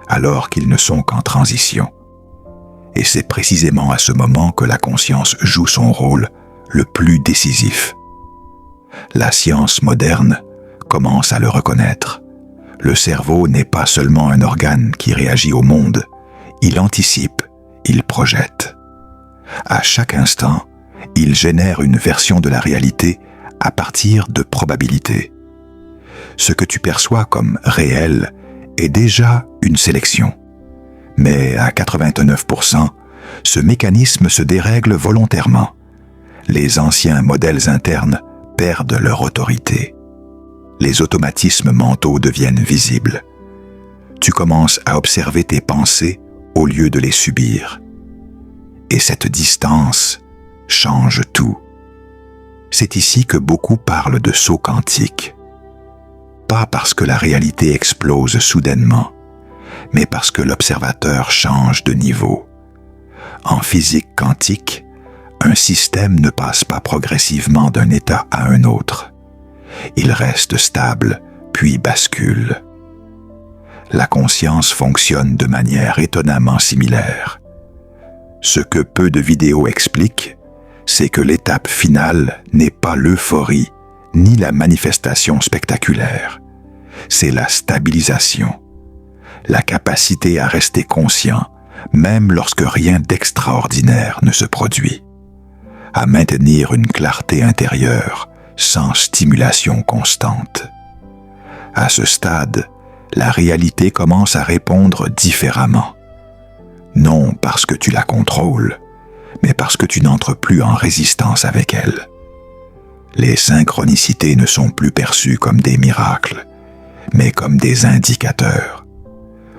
alors qu'ils ne sont qu'en transition. Et c'est précisément à ce moment que la conscience joue son rôle le plus décisif. La science moderne commence à le reconnaître. Le cerveau n'est pas seulement un organe qui réagit au monde, il anticipe, il projette. À chaque instant, il génère une version de la réalité à partir de probabilités. Ce que tu perçois comme réel est déjà une sélection. Mais à 89%, ce mécanisme se dérègle volontairement. Les anciens modèles internes perdent leur autorité. Les automatismes mentaux deviennent visibles. Tu commences à observer tes pensées au lieu de les subir. Et cette distance change tout. C'est ici que beaucoup parlent de saut quantique. Pas parce que la réalité explose soudainement, mais parce que l'observateur change de niveau. En physique quantique, un système ne passe pas progressivement d'un état à un autre. Il reste stable, puis bascule. La conscience fonctionne de manière étonnamment similaire. Ce que peu de vidéos expliquent, c'est que l'étape finale n'est pas l'euphorie, ni la manifestation spectaculaire. C'est la stabilisation, la capacité à rester conscient, même lorsque rien d'extraordinaire ne se produit, à maintenir une clarté intérieure sans stimulation constante. À ce stade, la réalité commence à répondre différemment. Non parce que tu la contrôles, mais parce que tu n'entres plus en résistance avec elle. Les synchronicités ne sont plus perçues comme des miracles, mais comme des indicateurs.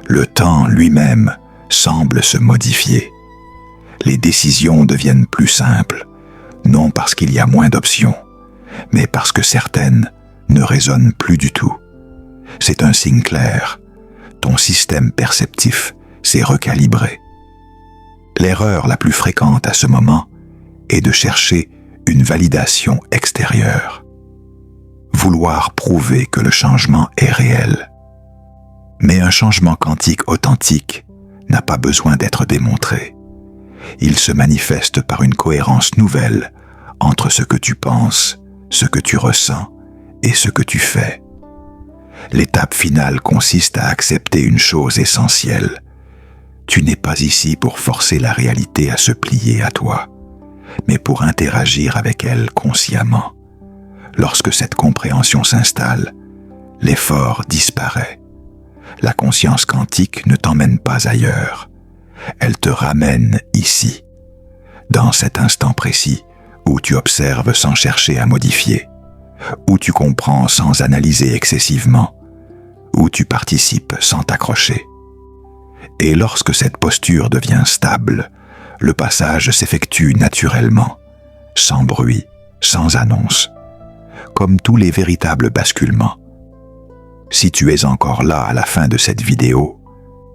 Le temps lui-même semble se modifier. Les décisions deviennent plus simples, non parce qu'il y a moins d'options, mais parce que certaines ne résonnent plus du tout. C'est un signe clair. Ton système perceptif s'est recalibré. L'erreur la plus fréquente à ce moment est de chercher une validation extérieure. Vouloir prouver que le changement est réel. Mais un changement quantique authentique n'a pas besoin d'être démontré. Il se manifeste par une cohérence nouvelle entre ce que tu penses, ce que tu ressens et ce que tu fais. L'étape finale consiste à accepter une chose essentielle. Tu n'es pas ici pour forcer la réalité à se plier à toi, mais pour interagir avec elle consciemment. Lorsque cette compréhension s'installe, l'effort disparaît. La conscience quantique ne t'emmène pas ailleurs. Elle te ramène ici, dans cet instant précis où tu observes sans chercher à modifier, où tu comprends sans analyser excessivement, où tu participes sans t'accrocher. Et lorsque cette posture devient stable, le passage s'effectue naturellement, sans bruit, sans annonce, comme tous les véritables basculements. Si tu es encore là à la fin de cette vidéo,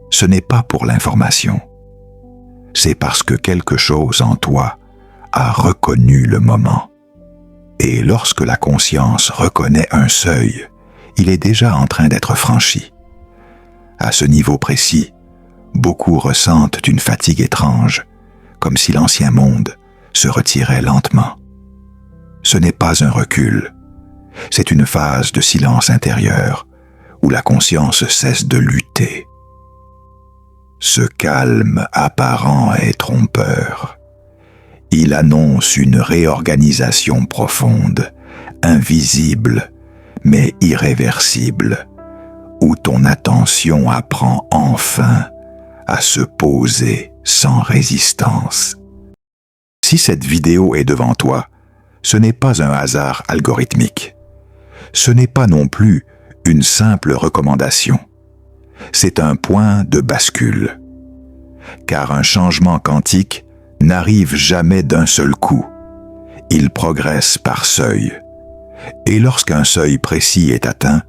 ce n'est pas pour l'information. C'est parce que quelque chose en toi a reconnu le moment. Et lorsque la conscience reconnaît un seuil, il est déjà en train d'être franchi. À ce niveau précis, beaucoup ressentent une fatigue étrange, comme si l'ancien monde se retirait lentement. Ce n'est pas un recul, c'est une phase de silence intérieur où la conscience cesse de lutter. Ce calme apparent est trompeur. Il annonce une réorganisation profonde, invisible, mais irréversible, où ton attention apprend enfin à se poser sans résistance. Si cette vidéo est devant toi, ce n'est pas un hasard algorithmique. Ce n'est pas non plus une simple recommandation. C'est un point de bascule. Car un changement quantique n'arrive jamais d'un seul coup. Il progresse par seuil. Et lorsqu'un seuil précis est atteint,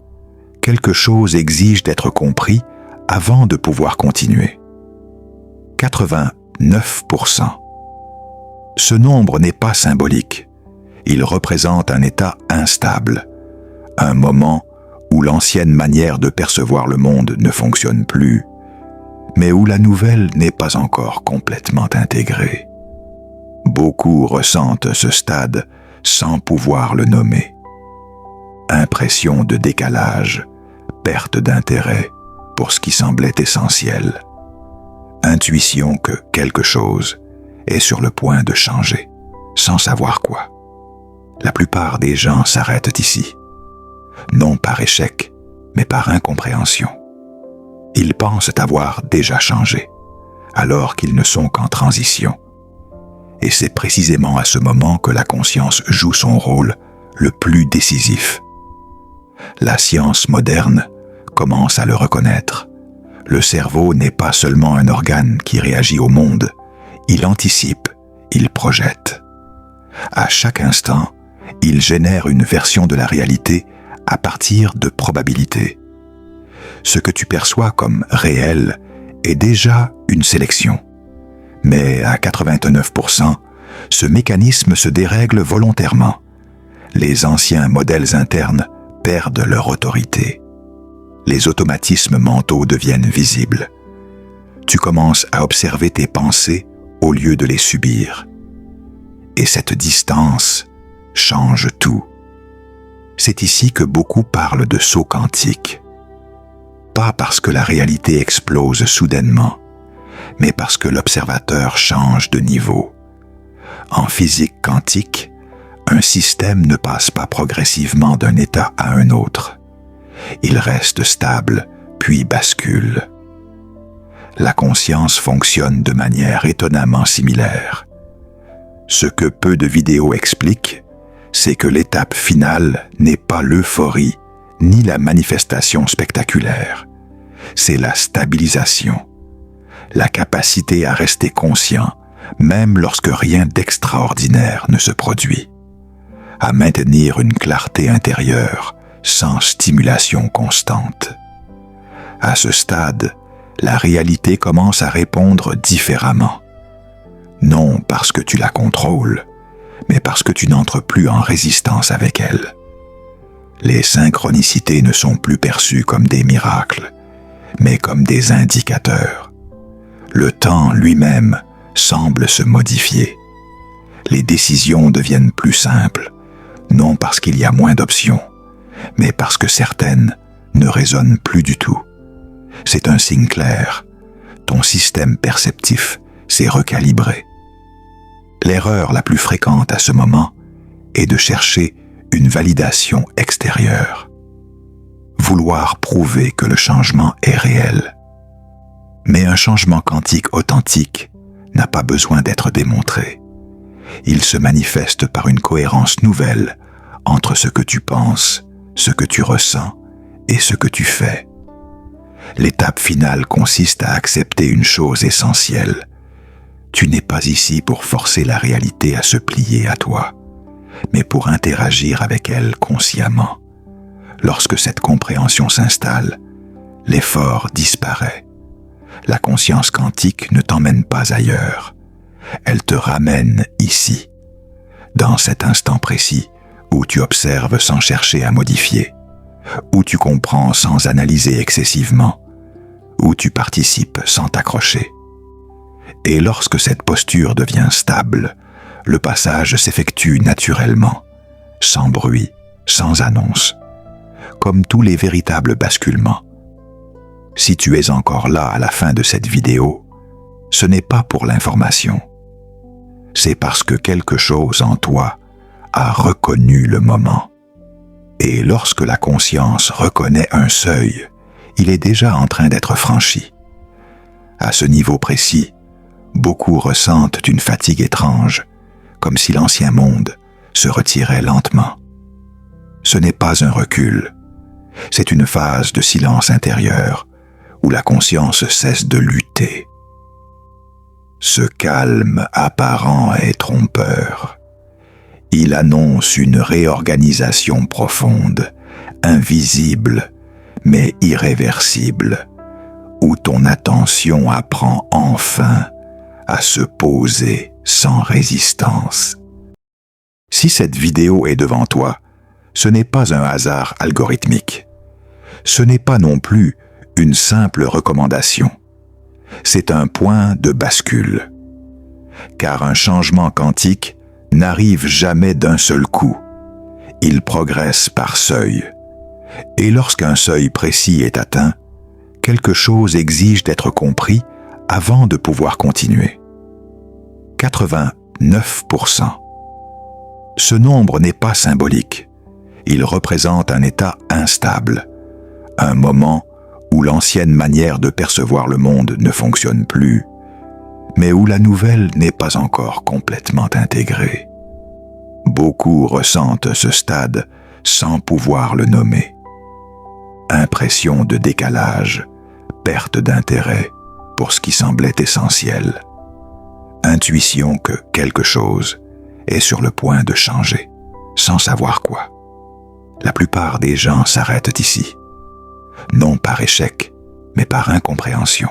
quelque chose exige d'être compris avant de pouvoir continuer. 89%. Ce nombre n'est pas symbolique. Il représente un état instable, un moment où l'ancienne manière de percevoir le monde ne fonctionne plus, mais où la nouvelle n'est pas encore complètement intégrée. Beaucoup ressentent ce stade sans pouvoir le nommer. Impression de décalage, perte d'intérêt pour ce qui semblait essentiel. Intuition que quelque chose est sur le point de changer, sans savoir quoi. La plupart des gens s'arrêtent ici, non par échec, mais par incompréhension. Ils pensent avoir déjà changé, alors qu'ils ne sont qu'en transition. Et c'est précisément à ce moment que la conscience joue son rôle le plus décisif. La science moderne commence à le reconnaître. Le cerveau n'est pas seulement un organe qui réagit au monde, il anticipe, il projette. À chaque instant, il génère une version de la réalité à partir de probabilités. Ce que tu perçois comme réel est déjà une sélection. Mais à 89%, ce mécanisme se dérègle volontairement. Les anciens modèles internes perdent leur autorité. Les automatismes mentaux deviennent visibles. Tu commences à observer tes pensées au lieu de les subir. Et cette distance change tout. C'est ici que beaucoup parlent de saut quantique. Pas parce que la réalité explose soudainement, mais parce que l'observateur change de niveau. En physique quantique, un système ne passe pas progressivement d'un état à un autre. Il reste stable, puis bascule. La conscience fonctionne de manière étonnamment similaire. Ce que peu de vidéos expliquent, c'est que l'étape finale n'est pas l'euphorie, ni la manifestation spectaculaire. C'est la stabilisation, la capacité à rester conscient, même lorsque rien d'extraordinaire ne se produit, à maintenir une clarté intérieure sans stimulation constante. À ce stade, la réalité commence à répondre différemment. Non parce que tu la contrôles, mais parce que tu n'entres plus en résistance avec elle. Les synchronicités ne sont plus perçues comme des miracles, mais comme des indicateurs. Le temps lui-même semble se modifier. Les décisions deviennent plus simples, non parce qu'il y a moins d'options, mais parce que certaines ne résonnent plus du tout. C'est un signe clair. Ton système perceptif s'est recalibré. L'erreur la plus fréquente à ce moment est de chercher une validation extérieure. Vouloir prouver que le changement est réel. Mais un changement quantique authentique n'a pas besoin d'être démontré. Il se manifeste par une cohérence nouvelle entre ce que tu penses, ce que tu ressens et ce que tu fais. L'étape finale consiste à accepter une chose essentielle. Tu n'es pas ici pour forcer la réalité à se plier à toi, mais pour interagir avec elle consciemment. Lorsque cette compréhension s'installe, l'effort disparaît. La conscience quantique ne t'emmène pas ailleurs. Elle te ramène ici, dans cet instant précis où tu observes sans chercher à modifier, où tu comprends sans analyser excessivement, où tu participes sans t'accrocher. Et lorsque cette posture devient stable, le passage s'effectue naturellement, sans bruit, sans annonce, comme tous les véritables basculements. Si tu es encore là à la fin de cette vidéo, ce n'est pas pour l'information. C'est parce que quelque chose en toi a reconnu le moment. Et lorsque la conscience reconnaît un seuil, il est déjà en train d'être franchi. À ce niveau précis, beaucoup ressentent une fatigue étrange, comme si l'ancien monde se retirait lentement. Ce n'est pas un recul, c'est une phase de silence intérieur où la conscience cesse de lutter. Ce calme apparent est trompeur. Il annonce une réorganisation profonde, invisible, mais irréversible, où ton attention apprend enfin à se poser sans résistance. Si cette vidéo est devant toi, ce n'est pas un hasard algorithmique. Ce n'est pas non plus une simple recommandation. C'est un point de bascule. Car un changement quantique n'arrive jamais d'un seul coup. Il progresse par seuil. Et lorsqu'un seuil précis est atteint, quelque chose exige d'être compris avant de pouvoir continuer. 89%. Ce nombre n'est pas symbolique. Il représente un état instable, un moment où l'ancienne manière de percevoir le monde ne fonctionne plus, mais où la nouvelle n'est pas encore complètement intégrée. Beaucoup ressentent ce stade sans pouvoir le nommer. Impression de décalage, perte d'intérêt pour ce qui semblait essentiel. Intuition que quelque chose est sur le point de changer, sans savoir quoi. La plupart des gens s'arrêtent ici, non par échec, mais par incompréhension.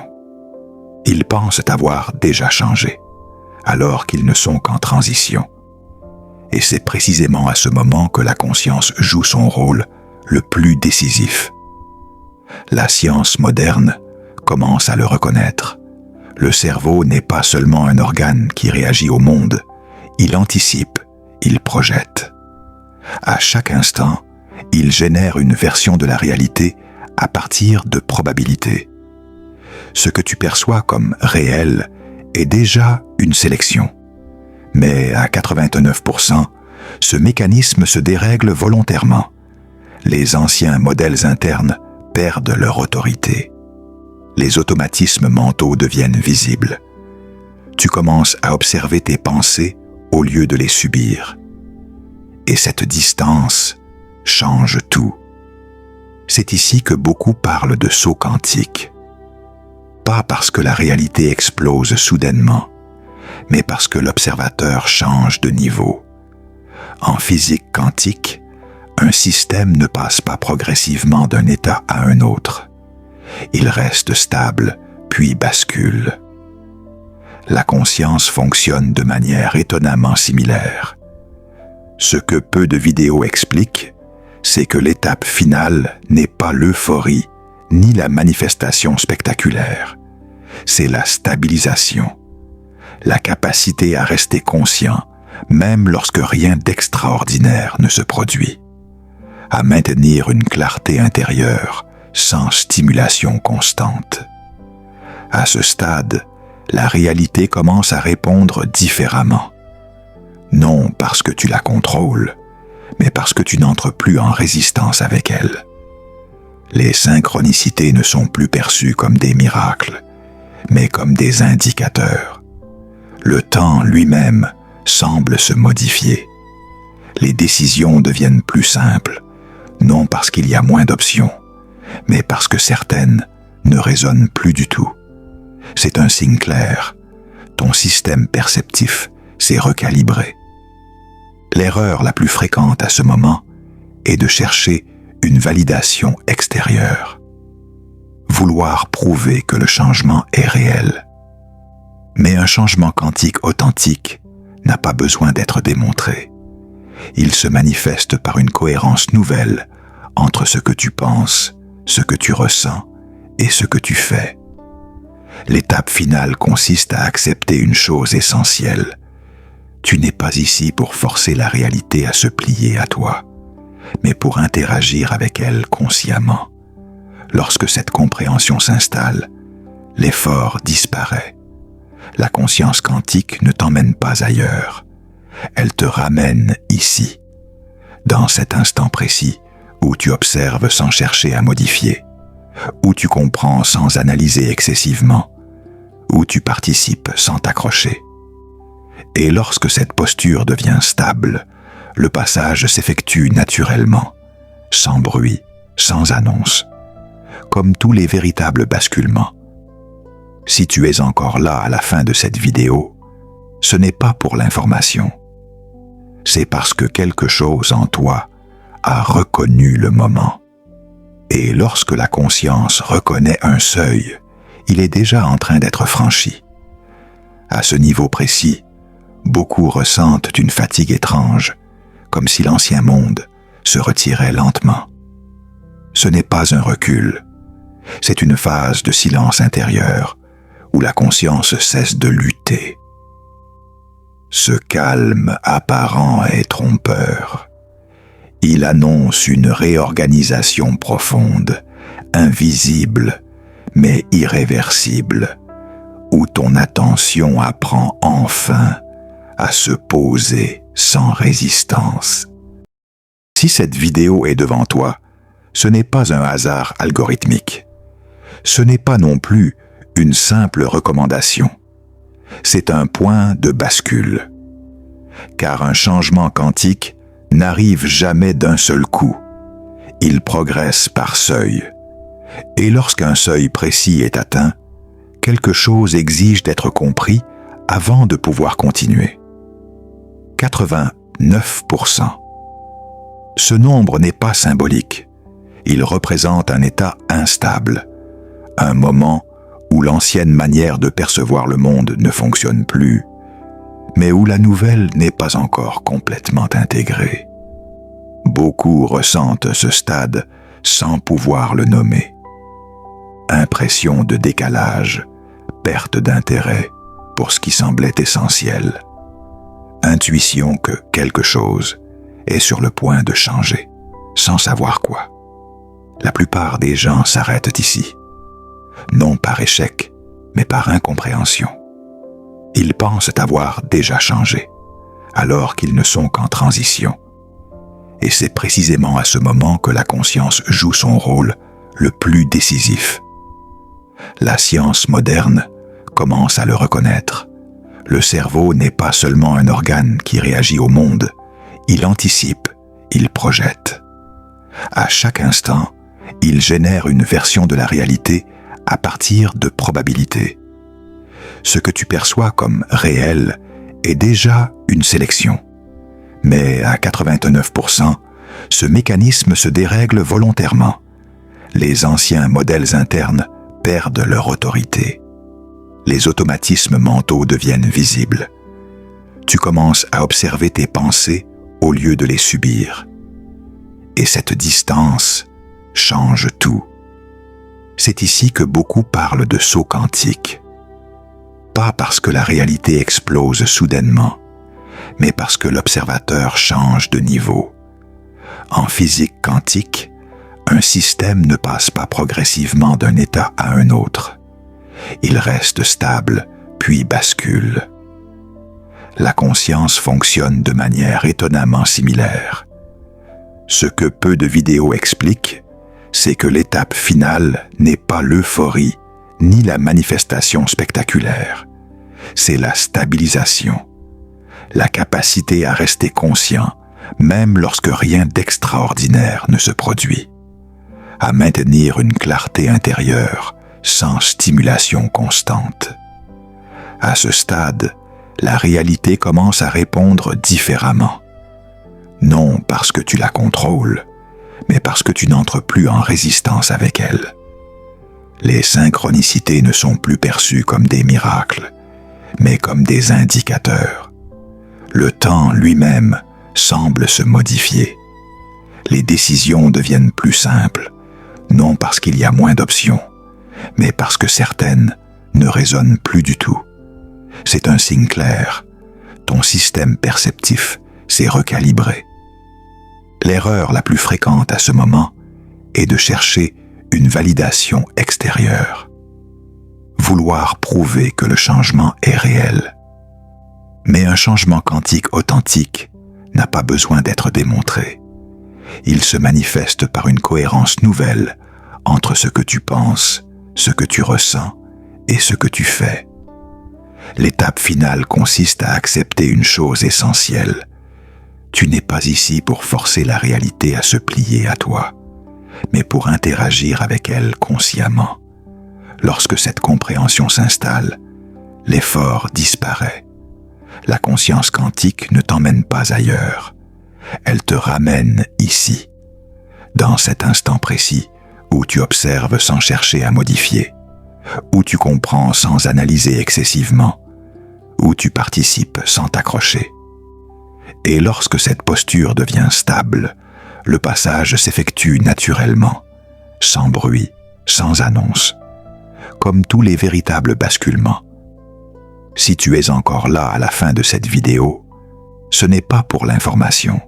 Ils pensent avoir déjà changé, alors qu'ils ne sont qu'en transition. Et c'est précisément à ce moment que la conscience joue son rôle le plus décisif. La science moderne commence à le reconnaître. Le cerveau n'est pas seulement un organe qui réagit au monde, il anticipe, il projette. À chaque instant, il génère une version de la réalité à partir de probabilités. Ce que tu perçois comme réel est déjà une sélection. Mais à 89%, ce mécanisme se dérègle volontairement. Les anciens modèles internes perdent leur autorité. Les automatismes mentaux deviennent visibles. Tu commences à observer tes pensées au lieu de les subir. Et cette distance change tout. C'est ici que beaucoup parlent de saut quantique. Pas parce que la réalité explose soudainement, mais parce que l'observateur change de niveau. En physique quantique, un système ne passe pas progressivement d'un état à un autre. Il reste stable, puis bascule. La conscience fonctionne de manière étonnamment similaire. Ce que peu de vidéos expliquent, c'est que l'étape finale n'est pas l'euphorie, ni la manifestation spectaculaire. C'est la stabilisation, la capacité à rester conscient, même lorsque rien d'extraordinaire ne se produit, à maintenir une clarté intérieure sans stimulation constante. À ce stade, la réalité commence à répondre différemment. Non parce que tu la contrôles, mais parce que tu n'entres plus en résistance avec elle. Les synchronicités ne sont plus perçues comme des miracles, mais comme des indicateurs. Le temps lui-même semble se modifier. Les décisions deviennent plus simples, non parce qu'il y a moins d'options, mais parce que certaines ne résonnent plus du tout. C'est un signe clair. Ton système perceptif s'est recalibré. L'erreur la plus fréquente à ce moment est de chercher une validation extérieure. Vouloir prouver que le changement est réel. Mais un changement quantique authentique n'a pas besoin d'être démontré. Il se manifeste par une cohérence nouvelle entre ce que tu penses, ce que tu ressens et ce que tu fais. L'étape finale consiste à accepter une chose essentielle. Tu n'es pas ici pour forcer la réalité à se plier à toi, mais pour interagir avec elle consciemment. Lorsque cette compréhension s'installe, l'effort disparaît. La conscience quantique ne t'emmène pas ailleurs. Elle te ramène ici, dans cet instant précis où tu observes sans chercher à modifier, où tu comprends sans analyser excessivement, où tu participes sans t'accrocher. Et lorsque cette posture devient stable, le passage s'effectue naturellement, sans bruit, sans annonce, comme tous les véritables basculements. Si tu es encore là à la fin de cette vidéo, ce n'est pas pour l'information. C'est parce que quelque chose en toi a reconnu le moment. Et lorsque la conscience reconnaît un seuil, il est déjà en train d'être franchi. À ce niveau précis, beaucoup ressentent une fatigue étrange, comme si l'ancien monde se retirait lentement. Ce n'est pas un recul, c'est une phase de silence intérieur, où la conscience cesse de lutter. Ce calme apparent est trompeur. Il annonce une réorganisation profonde, invisible, mais irréversible, où ton attention apprend enfin à se poser sans résistance. Si cette vidéo est devant toi, ce n'est pas un hasard algorithmique. Ce n'est pas non plus une simple recommandation. C'est un point de bascule. Car un changement quantique n'arrive jamais d'un seul coup. Il progresse par seuil. Et lorsqu'un seuil précis est atteint, quelque chose exige d'être compris avant de pouvoir continuer. 89%. Ce nombre n'est pas symbolique. Il représente un état instable, un moment où l'ancienne manière de percevoir le monde ne fonctionne plus, mais où la nouvelle n'est pas encore complètement intégrée. Beaucoup ressentent ce stade sans pouvoir le nommer. Impression de décalage, perte d'intérêt pour ce qui semblait essentiel. Intuition que quelque chose est sur le point de changer, sans savoir quoi. La plupart des gens s'arrêtent ici, non par échec, mais par incompréhension. Ils pensent avoir déjà changé, alors qu'ils ne sont qu'en transition. Et c'est précisément à ce moment que la conscience joue son rôle le plus décisif. La science moderne commence à le reconnaître. Le cerveau n'est pas seulement un organe qui réagit au monde, il anticipe, il projette. À chaque instant, il génère une version de la réalité à partir de probabilités. Ce que tu perçois comme réel est déjà une sélection. Mais à 89%, ce mécanisme se dérègle volontairement. Les anciens modèles internes perdent leur autorité. Les automatismes mentaux deviennent visibles. Tu commences à observer tes pensées au lieu de les subir. Et cette distance change tout. C'est ici que beaucoup parlent de saut quantique. Pas parce que la réalité explose soudainement, mais parce que l'observateur change de niveau. En physique quantique, un système ne passe pas progressivement d'un état à un autre. Il reste stable, puis bascule. La conscience fonctionne de manière étonnamment similaire. Ce que peu de vidéos expliquent, c'est que l'étape finale n'est pas l'euphorie, ni la manifestation spectaculaire. C'est la stabilisation, la capacité à rester conscient, même lorsque rien d'extraordinaire ne se produit, à maintenir une clarté intérieure sans stimulation constante. À ce stade, la réalité commence à répondre différemment. Non parce que tu la contrôles, mais parce que tu n'entres plus en résistance avec elle. Les synchronicités ne sont plus perçues comme des miracles, mais comme des indicateurs. Le temps lui-même semble se modifier. Les décisions deviennent plus simples, non parce qu'il y a moins d'options, mais parce que certaines ne résonnent plus du tout. C'est un signe clair. Ton système perceptif s'est recalibré. L'erreur la plus fréquente à ce moment est de chercher une validation extérieure. Vouloir prouver que le changement est réel. Mais un changement quantique authentique n'a pas besoin d'être démontré. Il se manifeste par une cohérence nouvelle entre ce que tu penses, ce que tu ressens et ce que tu fais. L'étape finale consiste à accepter une chose essentielle. Tu n'es pas ici pour forcer la réalité à se plier à toi, mais pour interagir avec elle consciemment. Lorsque cette compréhension s'installe, l'effort disparaît. La conscience quantique ne t'emmène pas ailleurs. Elle te ramène ici, dans cet instant précis où tu observes sans chercher à modifier, où tu comprends sans analyser excessivement, où tu participes sans t'accrocher. Et lorsque cette posture devient stable, le passage s'effectue naturellement, sans bruit, sans annonce. comme tous les véritables basculements. Si tu es encore là à la fin de cette vidéo, ce n'est pas pour l'information.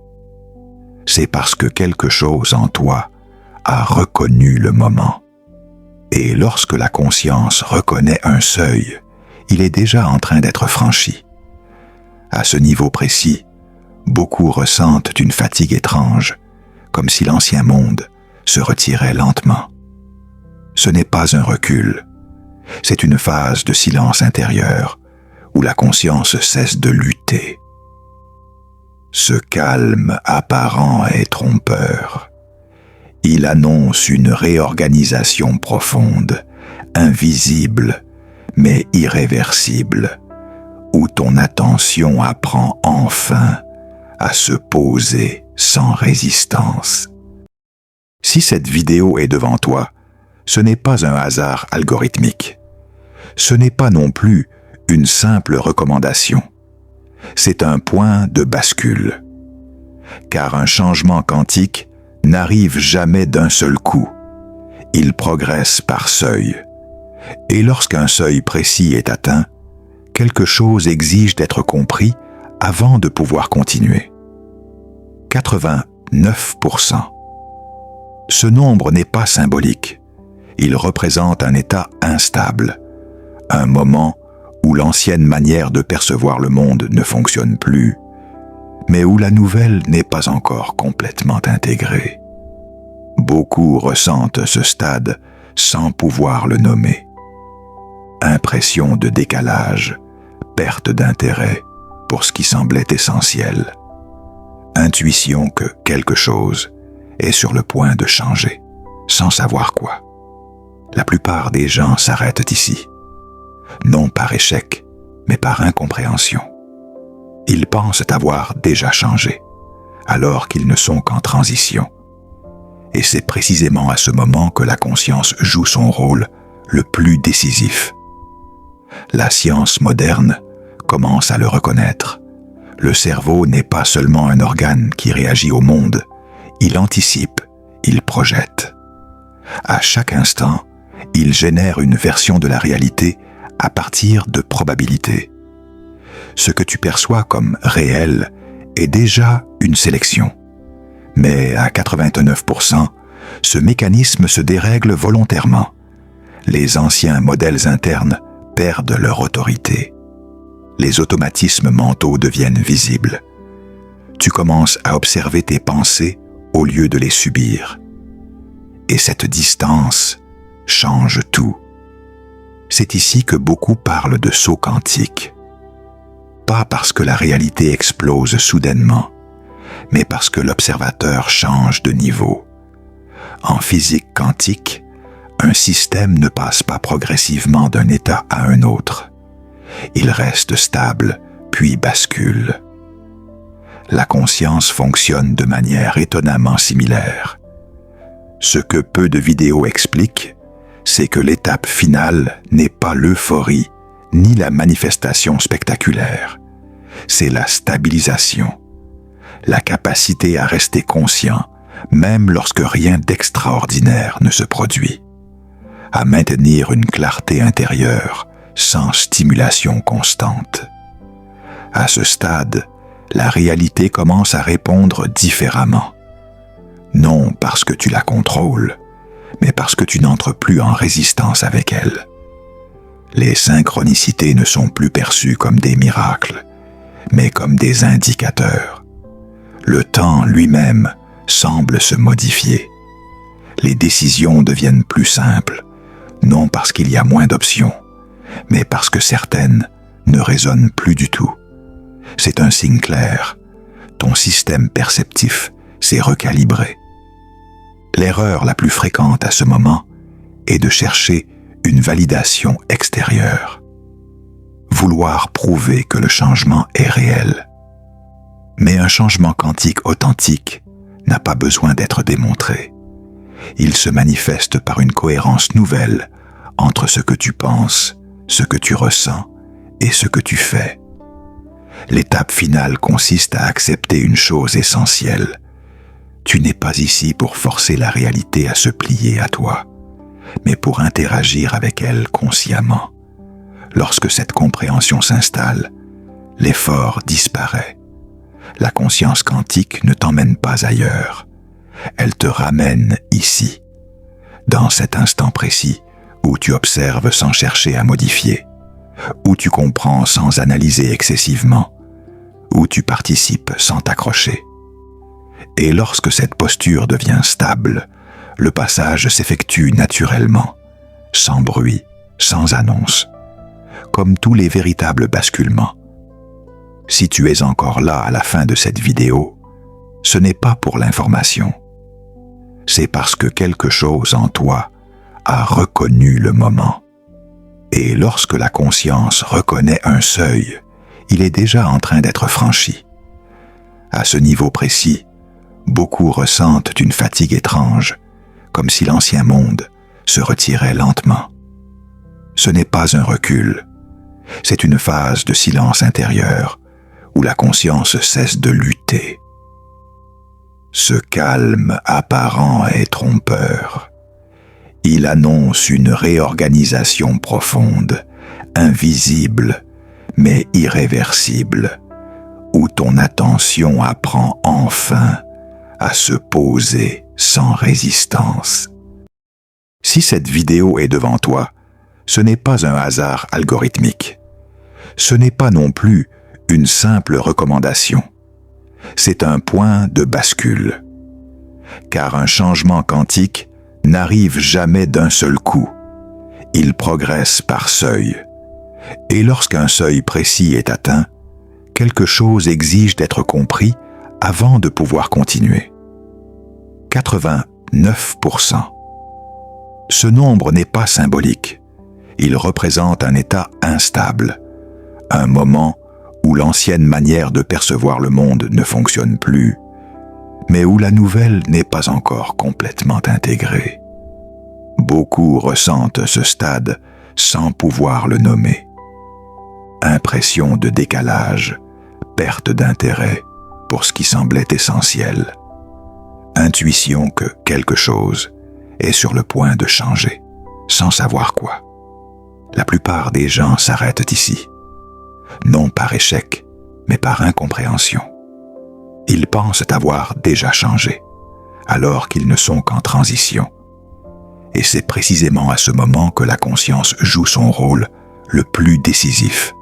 C'est parce que quelque chose en toi a reconnu le moment. Et lorsque la conscience reconnaît un seuil, il est déjà en train d'être franchi. À ce niveau précis, beaucoup ressentent une fatigue étrange, comme si l'ancien monde se retirait lentement. Ce n'est pas un recul, c'est une phase de silence intérieur où la conscience cesse de lutter. Ce calme apparent est trompeur. Il annonce une réorganisation profonde, invisible, mais irréversible, où ton attention apprend enfin à se poser sans résistance. Si cette vidéo est devant toi, ce n'est pas un hasard algorithmique. Ce n'est pas non plus une simple recommandation. C'est un point de bascule. Car un changement quantique n'arrive jamais d'un seul coup. Il progresse par seuil. Et lorsqu'un seuil précis est atteint, quelque chose exige d'être compris avant de pouvoir continuer. 89%. Ce nombre n'est pas symbolique. Il représente un état instable, un moment où l'ancienne manière de percevoir le monde ne fonctionne plus, mais où la nouvelle n'est pas encore complètement intégrée. Beaucoup ressentent ce stade sans pouvoir le nommer. Impression de décalage, perte d'intérêt pour ce qui semblait essentiel. Intuition que quelque chose est sur le point de changer, sans savoir quoi. La plupart des gens s'arrêtent ici, non par échec, mais par incompréhension. Ils pensent avoir déjà changé, alors qu'ils ne sont qu'en transition. Et c'est précisément à ce moment que la conscience joue son rôle le plus décisif. La science moderne commence à le reconnaître. Le cerveau n'est pas seulement un organe qui réagit au monde, il anticipe, il projette. À chaque instant, il génère une version de la réalité à partir de probabilités. Ce que tu perçois comme réel est déjà une sélection. Mais à 89%, ce mécanisme se dérègle volontairement. Les anciens modèles internes perdent leur autorité. Les automatismes mentaux deviennent visibles. Tu commences à observer tes pensées au lieu de les subir. Et cette distance change tout. C'est ici que beaucoup parlent de saut quantique. Pas parce que la réalité explose soudainement, mais parce que l'observateur change de niveau. En physique quantique, un système ne passe pas progressivement d'un état à un autre. Il reste stable, puis bascule. La conscience fonctionne de manière étonnamment similaire. Ce que peu de vidéos expliquent, c'est que l'étape finale n'est pas l'euphorie, ni la manifestation spectaculaire. C'est la stabilisation, la capacité à rester conscient, même lorsque rien d'extraordinaire ne se produit, à maintenir une clarté intérieure sans stimulation constante. À ce stade, la réalité commence à répondre différemment. Non parce que tu la contrôles, mais parce que tu n'entres plus en résistance avec elle. Les synchronicités ne sont plus perçues comme des miracles, mais comme des indicateurs. Le temps lui-même semble se modifier. Les décisions deviennent plus simples, non parce qu'il y a moins d'options, mais parce que certaines ne résonnent plus du tout. C'est un signe clair. Ton système perceptif s'est recalibré. L'erreur la plus fréquente à ce moment est de chercher une validation extérieure. Vouloir prouver que le changement est réel. Mais un changement quantique authentique n'a pas besoin d'être démontré. Il se manifeste par une cohérence nouvelle entre ce que tu penses, ce que tu ressens et ce que tu fais. L'étape finale consiste à accepter une chose essentielle. Tu n'es pas ici pour forcer la réalité à se plier à toi. mais pour interagir avec elle consciemment. Lorsque cette compréhension s'installe, l'effort disparaît. La conscience quantique ne t'emmène pas ailleurs. Elle te ramène ici, dans cet instant précis où tu observes sans chercher à modifier, où tu comprends sans analyser excessivement, où tu participes sans t'accrocher. Et lorsque cette posture devient stable, le passage s'effectue naturellement, sans bruit, sans annonce, comme tous les véritables basculements. Si tu es encore là à la fin de cette vidéo, ce n'est pas pour l'information. C'est parce que quelque chose en toi a reconnu le moment. Et lorsque la conscience reconnaît un seuil, il est déjà en train d'être franchi. À ce niveau précis, beaucoup ressentent une fatigue étrange, comme si l'ancien monde se retirait lentement. Ce n'est pas un recul, c'est une phase de silence intérieur où la conscience cesse de lutter. Ce calme apparent est trompeur. Il annonce une réorganisation profonde, invisible, mais irréversible, où ton attention apprend enfin à se poser sans résistance. Si cette vidéo est devant toi, ce n'est pas un hasard algorithmique. Ce n'est pas non plus une simple recommandation. C'est un point de bascule. Car un changement quantique n'arrive jamais d'un seul coup. Il progresse par seuil. Et lorsqu'un seuil précis est atteint, quelque chose exige d'être compris avant de pouvoir continuer. 89%. Ce nombre n'est pas symbolique. Il représente un état instable, un moment où l'ancienne manière de percevoir le monde ne fonctionne plus, mais où la nouvelle n'est pas encore complètement intégrée. Beaucoup ressentent ce stade sans pouvoir le nommer. Impression de décalage, perte d'intérêt pour ce qui semblait essentiel. Intuition que quelque chose est sur le point de changer, sans savoir quoi. La plupart des gens s'arrêtent ici, non par échec, mais par incompréhension. Ils pensent avoir déjà changé, alors qu'ils ne sont qu'en transition. Et c'est précisément à ce moment que la conscience joue son rôle le plus décisif.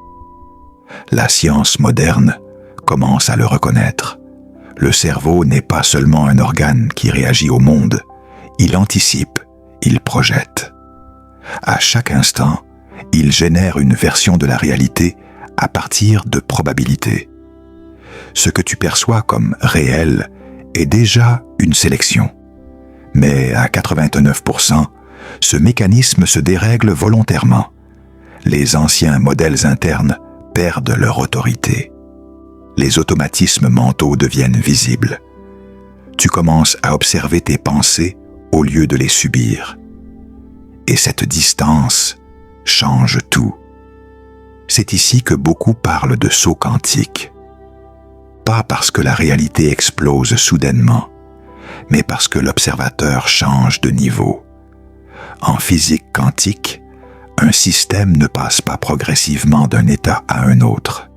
La science moderne commence à le reconnaître. Le cerveau n'est pas seulement un organe qui réagit au monde, il anticipe, il projette. À chaque instant, il génère une version de la réalité à partir de probabilités. Ce que tu perçois comme réel est déjà une sélection. Mais à 89%, ce mécanisme se dérègle volontairement. Les anciens modèles internes perdent leur autorité. Les automatismes mentaux deviennent visibles. Tu commences à observer tes pensées au lieu de les subir. Et cette distance change tout. C'est ici que beaucoup parlent de saut quantique. Pas parce que la réalité explose soudainement, mais parce que l'observateur change de niveau. En physique quantique, un système ne passe pas progressivement d'un état à un autre.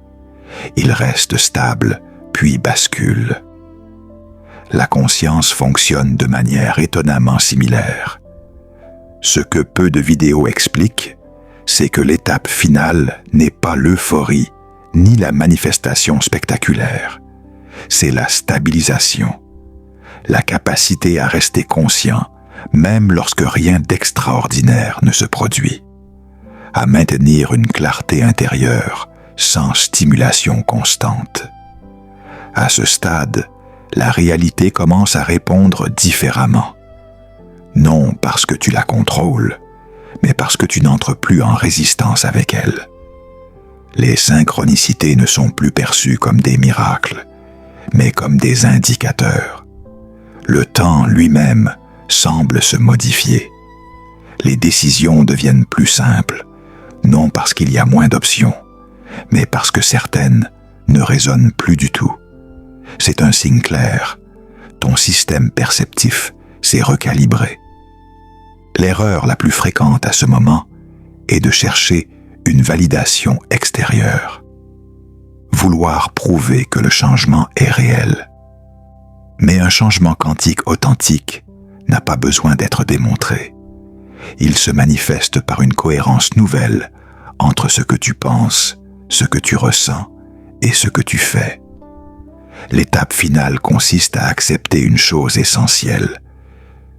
Il reste stable, puis bascule. La conscience fonctionne de manière étonnamment similaire. Ce que peu de vidéos expliquent, c'est que l'étape finale n'est pas l'euphorie, ni la manifestation spectaculaire. C'est la stabilisation, la capacité à rester conscient, même lorsque rien d'extraordinaire ne se produit, à maintenir une clarté intérieure sans stimulation constante. À ce stade, la réalité commence à répondre différemment. Non parce que tu la contrôles, mais parce que tu n'entres plus en résistance avec elle. Les synchronicités ne sont plus perçues comme des miracles, mais comme des indicateurs. Le temps lui-même semble se modifier. Les décisions deviennent plus simples, non parce qu'il y a moins d'options, mais parce que certaines ne résonnent plus du tout. C'est un signe clair. Ton système perceptif s'est recalibré. L'erreur la plus fréquente à ce moment est de chercher une validation extérieure. Vouloir prouver que le changement est réel. Mais un changement quantique authentique n'a pas besoin d'être démontré. Il se manifeste par une cohérence nouvelle entre ce que tu penses, ce que tu ressens et ce que tu fais. L'étape finale consiste à accepter une chose essentielle.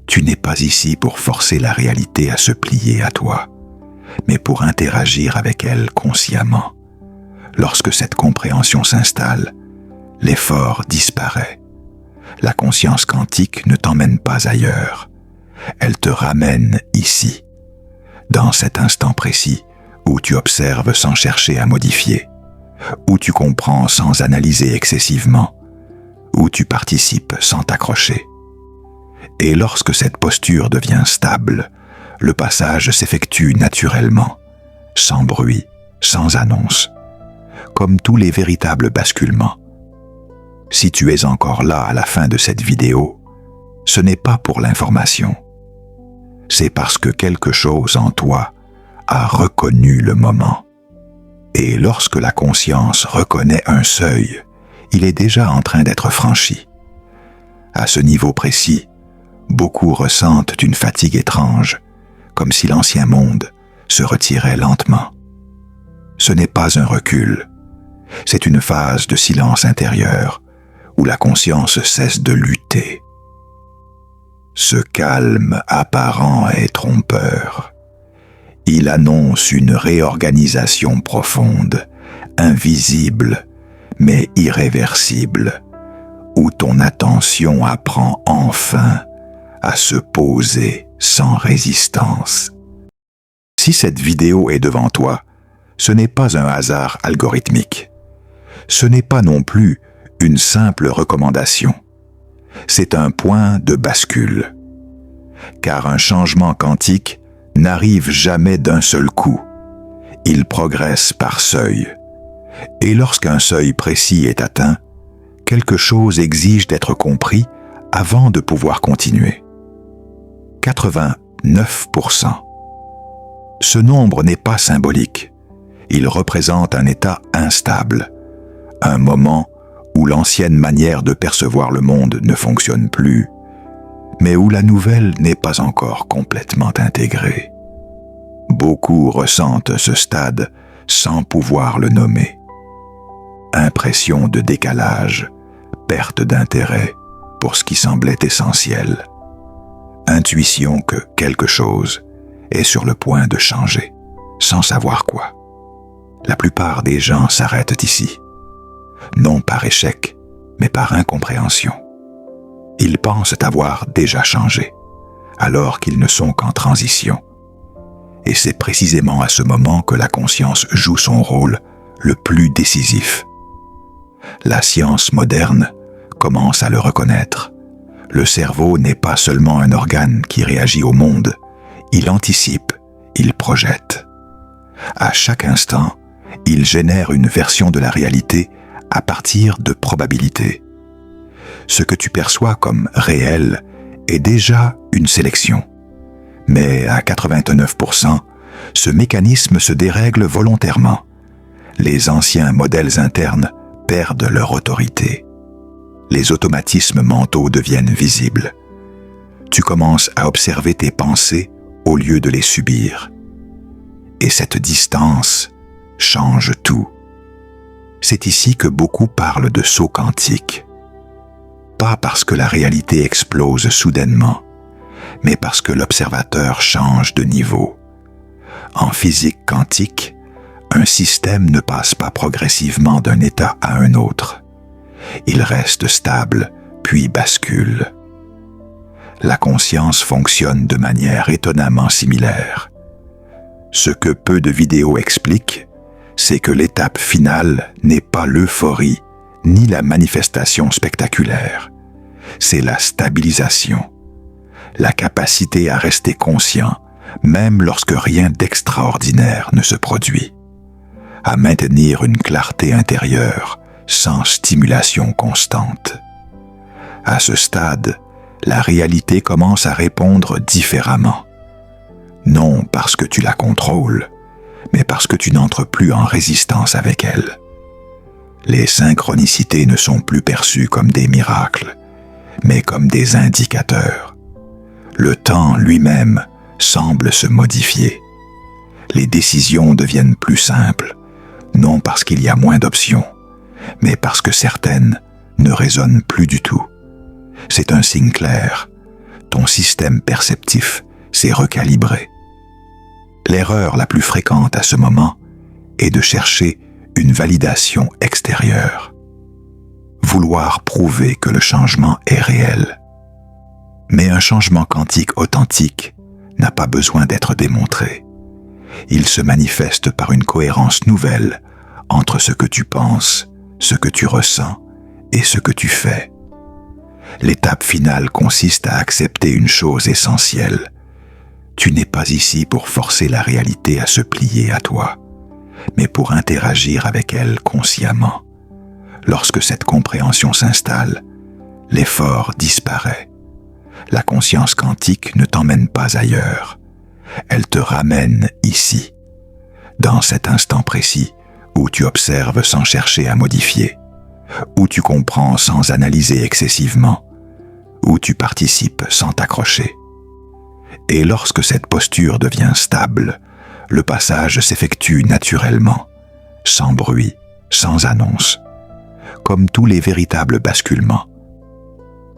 Tu n'es pas ici pour forcer la réalité à se plier à toi, mais pour interagir avec elle consciemment. Lorsque cette compréhension s'installe, l'effort disparaît. La conscience quantique ne t'emmène pas ailleurs. Elle te ramène ici, dans cet instant précis où tu observes sans chercher à modifier, où tu comprends sans analyser excessivement, où tu participes sans t'accrocher. Et lorsque cette posture devient stable, le passage s'effectue naturellement, sans bruit, sans annonce, comme tous les véritables basculements. Si tu es encore là à la fin de cette vidéo, ce n'est pas pour l'information. C'est parce que quelque chose en toi a reconnu le moment. Et lorsque la conscience reconnaît un seuil, il est déjà en train d'être franchi. À ce niveau précis, beaucoup ressentent une fatigue étrange, comme si l'ancien monde se retirait lentement. Ce n'est pas un recul, c'est une phase de silence intérieur où la conscience cesse de lutter. Ce calme apparent est trompeur. Il annonce une réorganisation profonde, invisible, mais irréversible, où ton attention apprend enfin à se poser sans résistance. Si cette vidéo est devant toi, ce n'est pas un hasard algorithmique. Ce n'est pas non plus une simple recommandation. C'est un point de bascule. Car un changement quantique n'arrive jamais d'un seul coup. Il progresse par seuil. Et lorsqu'un seuil précis est atteint, quelque chose exige d'être compris avant de pouvoir continuer. 89%. Ce nombre n'est pas symbolique. Il représente un état instable, un moment où l'ancienne manière de percevoir le monde ne fonctionne plus, mais où la nouvelle n'est pas encore complètement intégrée. Beaucoup ressentent ce stade sans pouvoir le nommer. Impression de décalage, perte d'intérêt pour ce qui semblait essentiel. Intuition que quelque chose est sur le point de changer, sans savoir quoi. La plupart des gens s'arrêtent ici, non par échec, mais par incompréhension. Ils pensent avoir déjà changé, alors qu'ils ne sont qu'en transition. Et c'est précisément à ce moment que la conscience joue son rôle le plus décisif. La science moderne commence à le reconnaître. Le cerveau n'est pas seulement un organe qui réagit au monde, il anticipe, il projette. À chaque instant, il génère une version de la réalité à partir de probabilités. Ce que tu perçois comme réel est déjà une sélection. Mais à 89%, ce mécanisme se dérègle volontairement. Les anciens modèles internes perdent leur autorité. Les automatismes mentaux deviennent visibles. Tu commences à observer tes pensées au lieu de les subir. Et cette distance change tout. C'est ici que beaucoup parlent de saut quantique. Pas parce que la réalité explose soudainement, mais parce que l'observateur change de niveau. En physique quantique, un système ne passe pas progressivement d'un état à un autre. Il reste stable, puis bascule. La conscience fonctionne de manière étonnamment similaire. Ce que peu de vidéos expliquent, c'est que l'étape finale n'est pas l'euphorie, ni la manifestation spectaculaire. C'est la stabilisation, la capacité à rester conscient, même lorsque rien d'extraordinaire ne se produit, à maintenir une clarté intérieure sans stimulation constante. À ce stade, la réalité commence à répondre différemment. non parce que tu la contrôles, mais parce que tu n'entres plus en résistance avec elle. Les synchronicités ne sont plus perçues comme des miracles, mais comme des indicateurs. Le temps lui-même semble se modifier. Les décisions deviennent plus simples, non parce qu'il y a moins d'options, mais parce que certaines ne résonnent plus du tout. C'est un signe clair. Ton système perceptif s'est recalibré. L'erreur la plus fréquente à ce moment est de chercher une validation extérieure. Vouloir prouver que le changement est réel. Mais un changement quantique authentique n'a pas besoin d'être démontré. Il se manifeste par une cohérence nouvelle entre ce que tu penses, ce que tu ressens et ce que tu fais. L'étape finale consiste à accepter une chose essentielle. Tu n'es pas ici pour forcer la réalité à se plier à toi, mais pour interagir avec elle consciemment. Lorsque cette compréhension s'installe, l'effort disparaît. La conscience quantique ne t'emmène pas ailleurs. Elle te ramène ici, dans cet instant précis où tu observes sans chercher à modifier, où tu comprends sans analyser excessivement, où tu participes sans t'accrocher. Et lorsque cette posture devient stable, le passage s'effectue naturellement, sans bruit, sans annonce, comme tous les véritables basculements.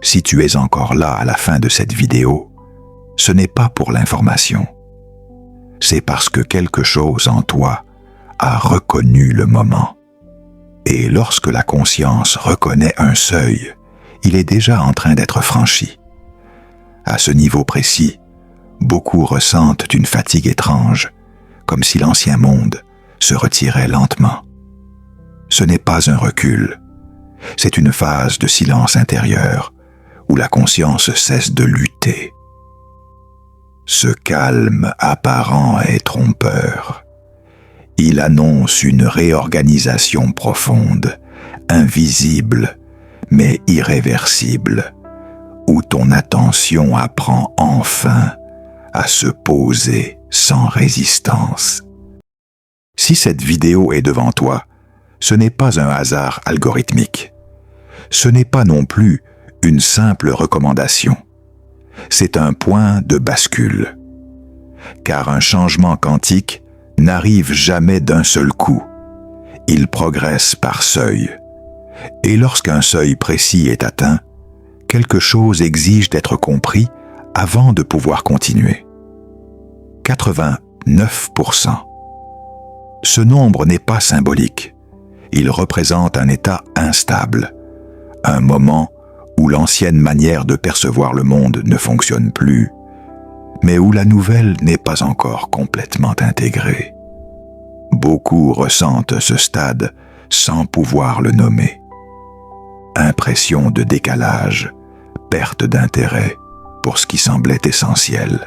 Si tu es encore là à la fin de cette vidéo, ce n'est pas pour l'information. C'est parce que quelque chose en toi a reconnu le moment. Et lorsque la conscience reconnaît un seuil, il est déjà en train d'être franchi. À ce niveau précis, beaucoup ressentent une fatigue étrange, comme si l'ancien monde se retirait lentement. Ce n'est pas un recul, c'est une phase de silence intérieur où la conscience cesse de lutter. Ce calme apparent est trompeur. Il annonce une réorganisation profonde, invisible, mais irréversible, où ton attention apprend enfin à se poser sans résistance. Si cette vidéo est devant toi, ce n'est pas un hasard algorithmique. Ce n'est pas non plus une simple recommandation. C'est un point de bascule. Car un changement quantique n'arrive jamais d'un seul coup. Il progresse par seuil. Et lorsqu'un seuil précis est atteint, quelque chose exige d'être compris avant de pouvoir continuer. 89%. Ce nombre n'est pas symbolique. Il représente un état instable, un moment où l'ancienne manière de percevoir le monde ne fonctionne plus, mais où la nouvelle n'est pas encore complètement intégrée. Beaucoup ressentent ce stade sans pouvoir le nommer. Impression de décalage, perte d'intérêt pour ce qui semblait essentiel.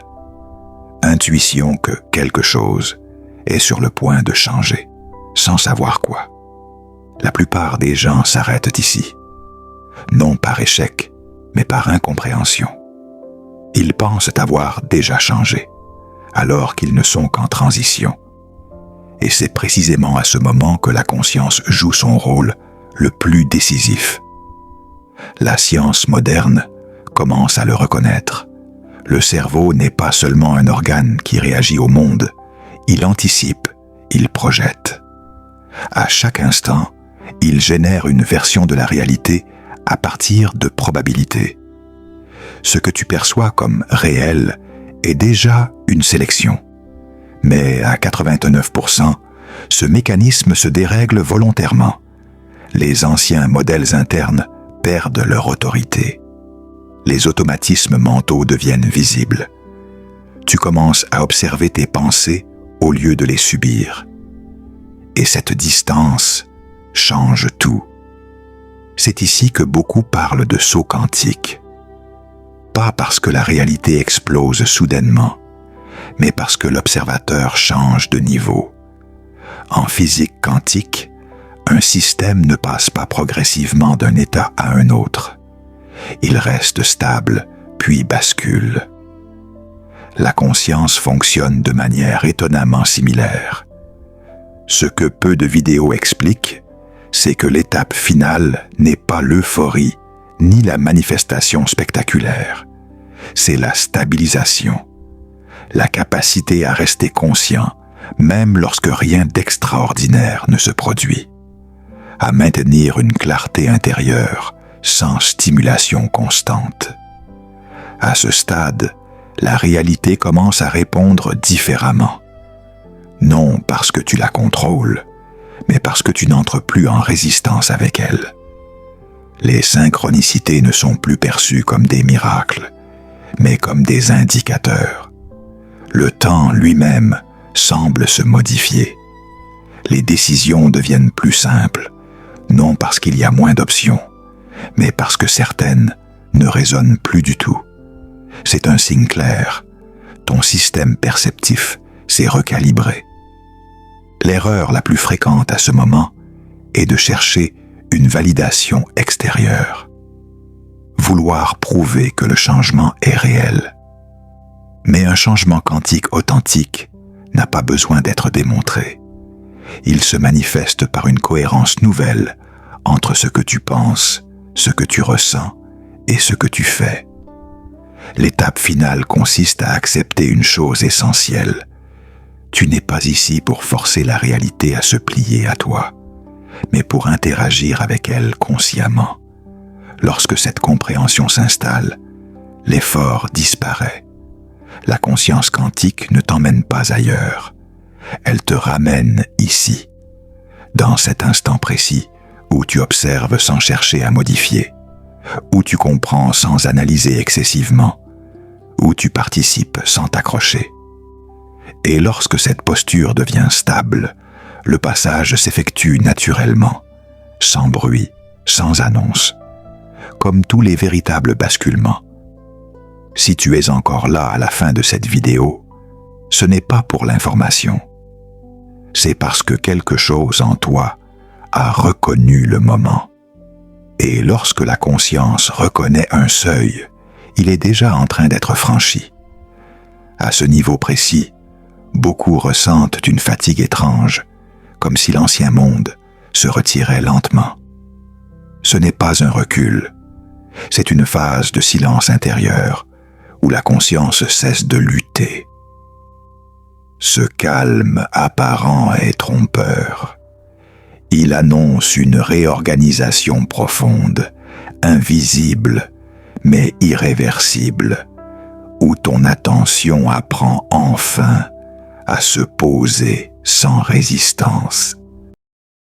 Intuition que quelque chose est sur le point de changer, sans savoir quoi. La plupart des gens s'arrêtent ici, non par échec, mais par incompréhension. Ils pensent avoir déjà changé, alors qu'ils ne sont qu'en transition. Et c'est précisément à ce moment que la conscience joue son rôle le plus décisif. La science moderne commence à le reconnaître. Le cerveau n'est pas seulement un organe qui réagit au monde, il anticipe, il projette. À chaque instant, il génère une version de la réalité à partir de probabilités. Ce que tu perçois comme réel est déjà une sélection. Mais à 89%, ce mécanisme se dérègle volontairement. Les anciens modèles internes perdent leur autorité. Les automatismes mentaux deviennent visibles. Tu commences à observer tes pensées au lieu de les subir. Et cette distance change tout. C'est ici que beaucoup parlent de saut quantique. Pas parce que la réalité explose soudainement, mais parce que l'observateur change de niveau. En physique quantique, un système ne passe pas progressivement d'un état à un autre. Il reste stable, puis bascule. la conscience fonctionne de manière étonnamment similaire. Ce que peu de vidéos expliquent, c'est que l'étape finale n'est pas l'euphorie ni la manifestation spectaculaire. C'est la stabilisation, la capacité à rester conscient, même lorsque rien d'extraordinaire ne se produit, à maintenir une clarté intérieure sans stimulation constante. À ce stade, la réalité commence à répondre différemment. Non parce que tu la contrôles, mais parce que tu n'entres plus en résistance avec elle. Les synchronicités ne sont plus perçues comme des miracles, mais comme des indicateurs. Le temps lui-même semble se modifier. Les décisions deviennent plus simples, non parce qu'il y a moins d'options, mais parce que certaines ne résonnent plus du tout. C'est un signe clair. Ton système perceptif s'est recalibré. L'erreur la plus fréquente à ce moment est de chercher une validation extérieure. Vouloir prouver que le changement est réel. Mais un changement quantique authentique n'a pas besoin d'être démontré. Il se manifeste par une cohérence nouvelle entre ce que tu penses, ce que tu ressens et ce que tu fais. L'étape finale consiste à accepter une chose essentielle. Tu n'es pas ici pour forcer la réalité à se plier à toi, mais pour interagir avec elle consciemment. Lorsque cette compréhension s'installe, l'effort disparaît. La conscience quantique ne t'emmène pas ailleurs. Elle te ramène ici, dans cet instant précis où tu observes sans chercher à modifier, où tu comprends sans analyser excessivement, où tu participes sans t'accrocher. Et lorsque cette posture devient stable, le passage s'effectue naturellement, sans bruit, sans annonce, comme tous les véritables basculements. Si tu es encore là à la fin de cette vidéo, ce n'est pas pour l'information. C'est parce que quelque chose en toi a reconnu le moment. Et lorsque la conscience reconnaît un seuil, il est déjà en train d'être franchi. À ce niveau précis, beaucoup ressentent une fatigue étrange, comme si l'ancien monde se retirait lentement. Ce n'est pas un recul, c'est une phase de silence intérieur où la conscience cesse de lutter. Ce calme apparent est trompeur. Il annonce une réorganisation profonde, invisible, mais irréversible, où ton attention apprend enfin à se poser sans résistance.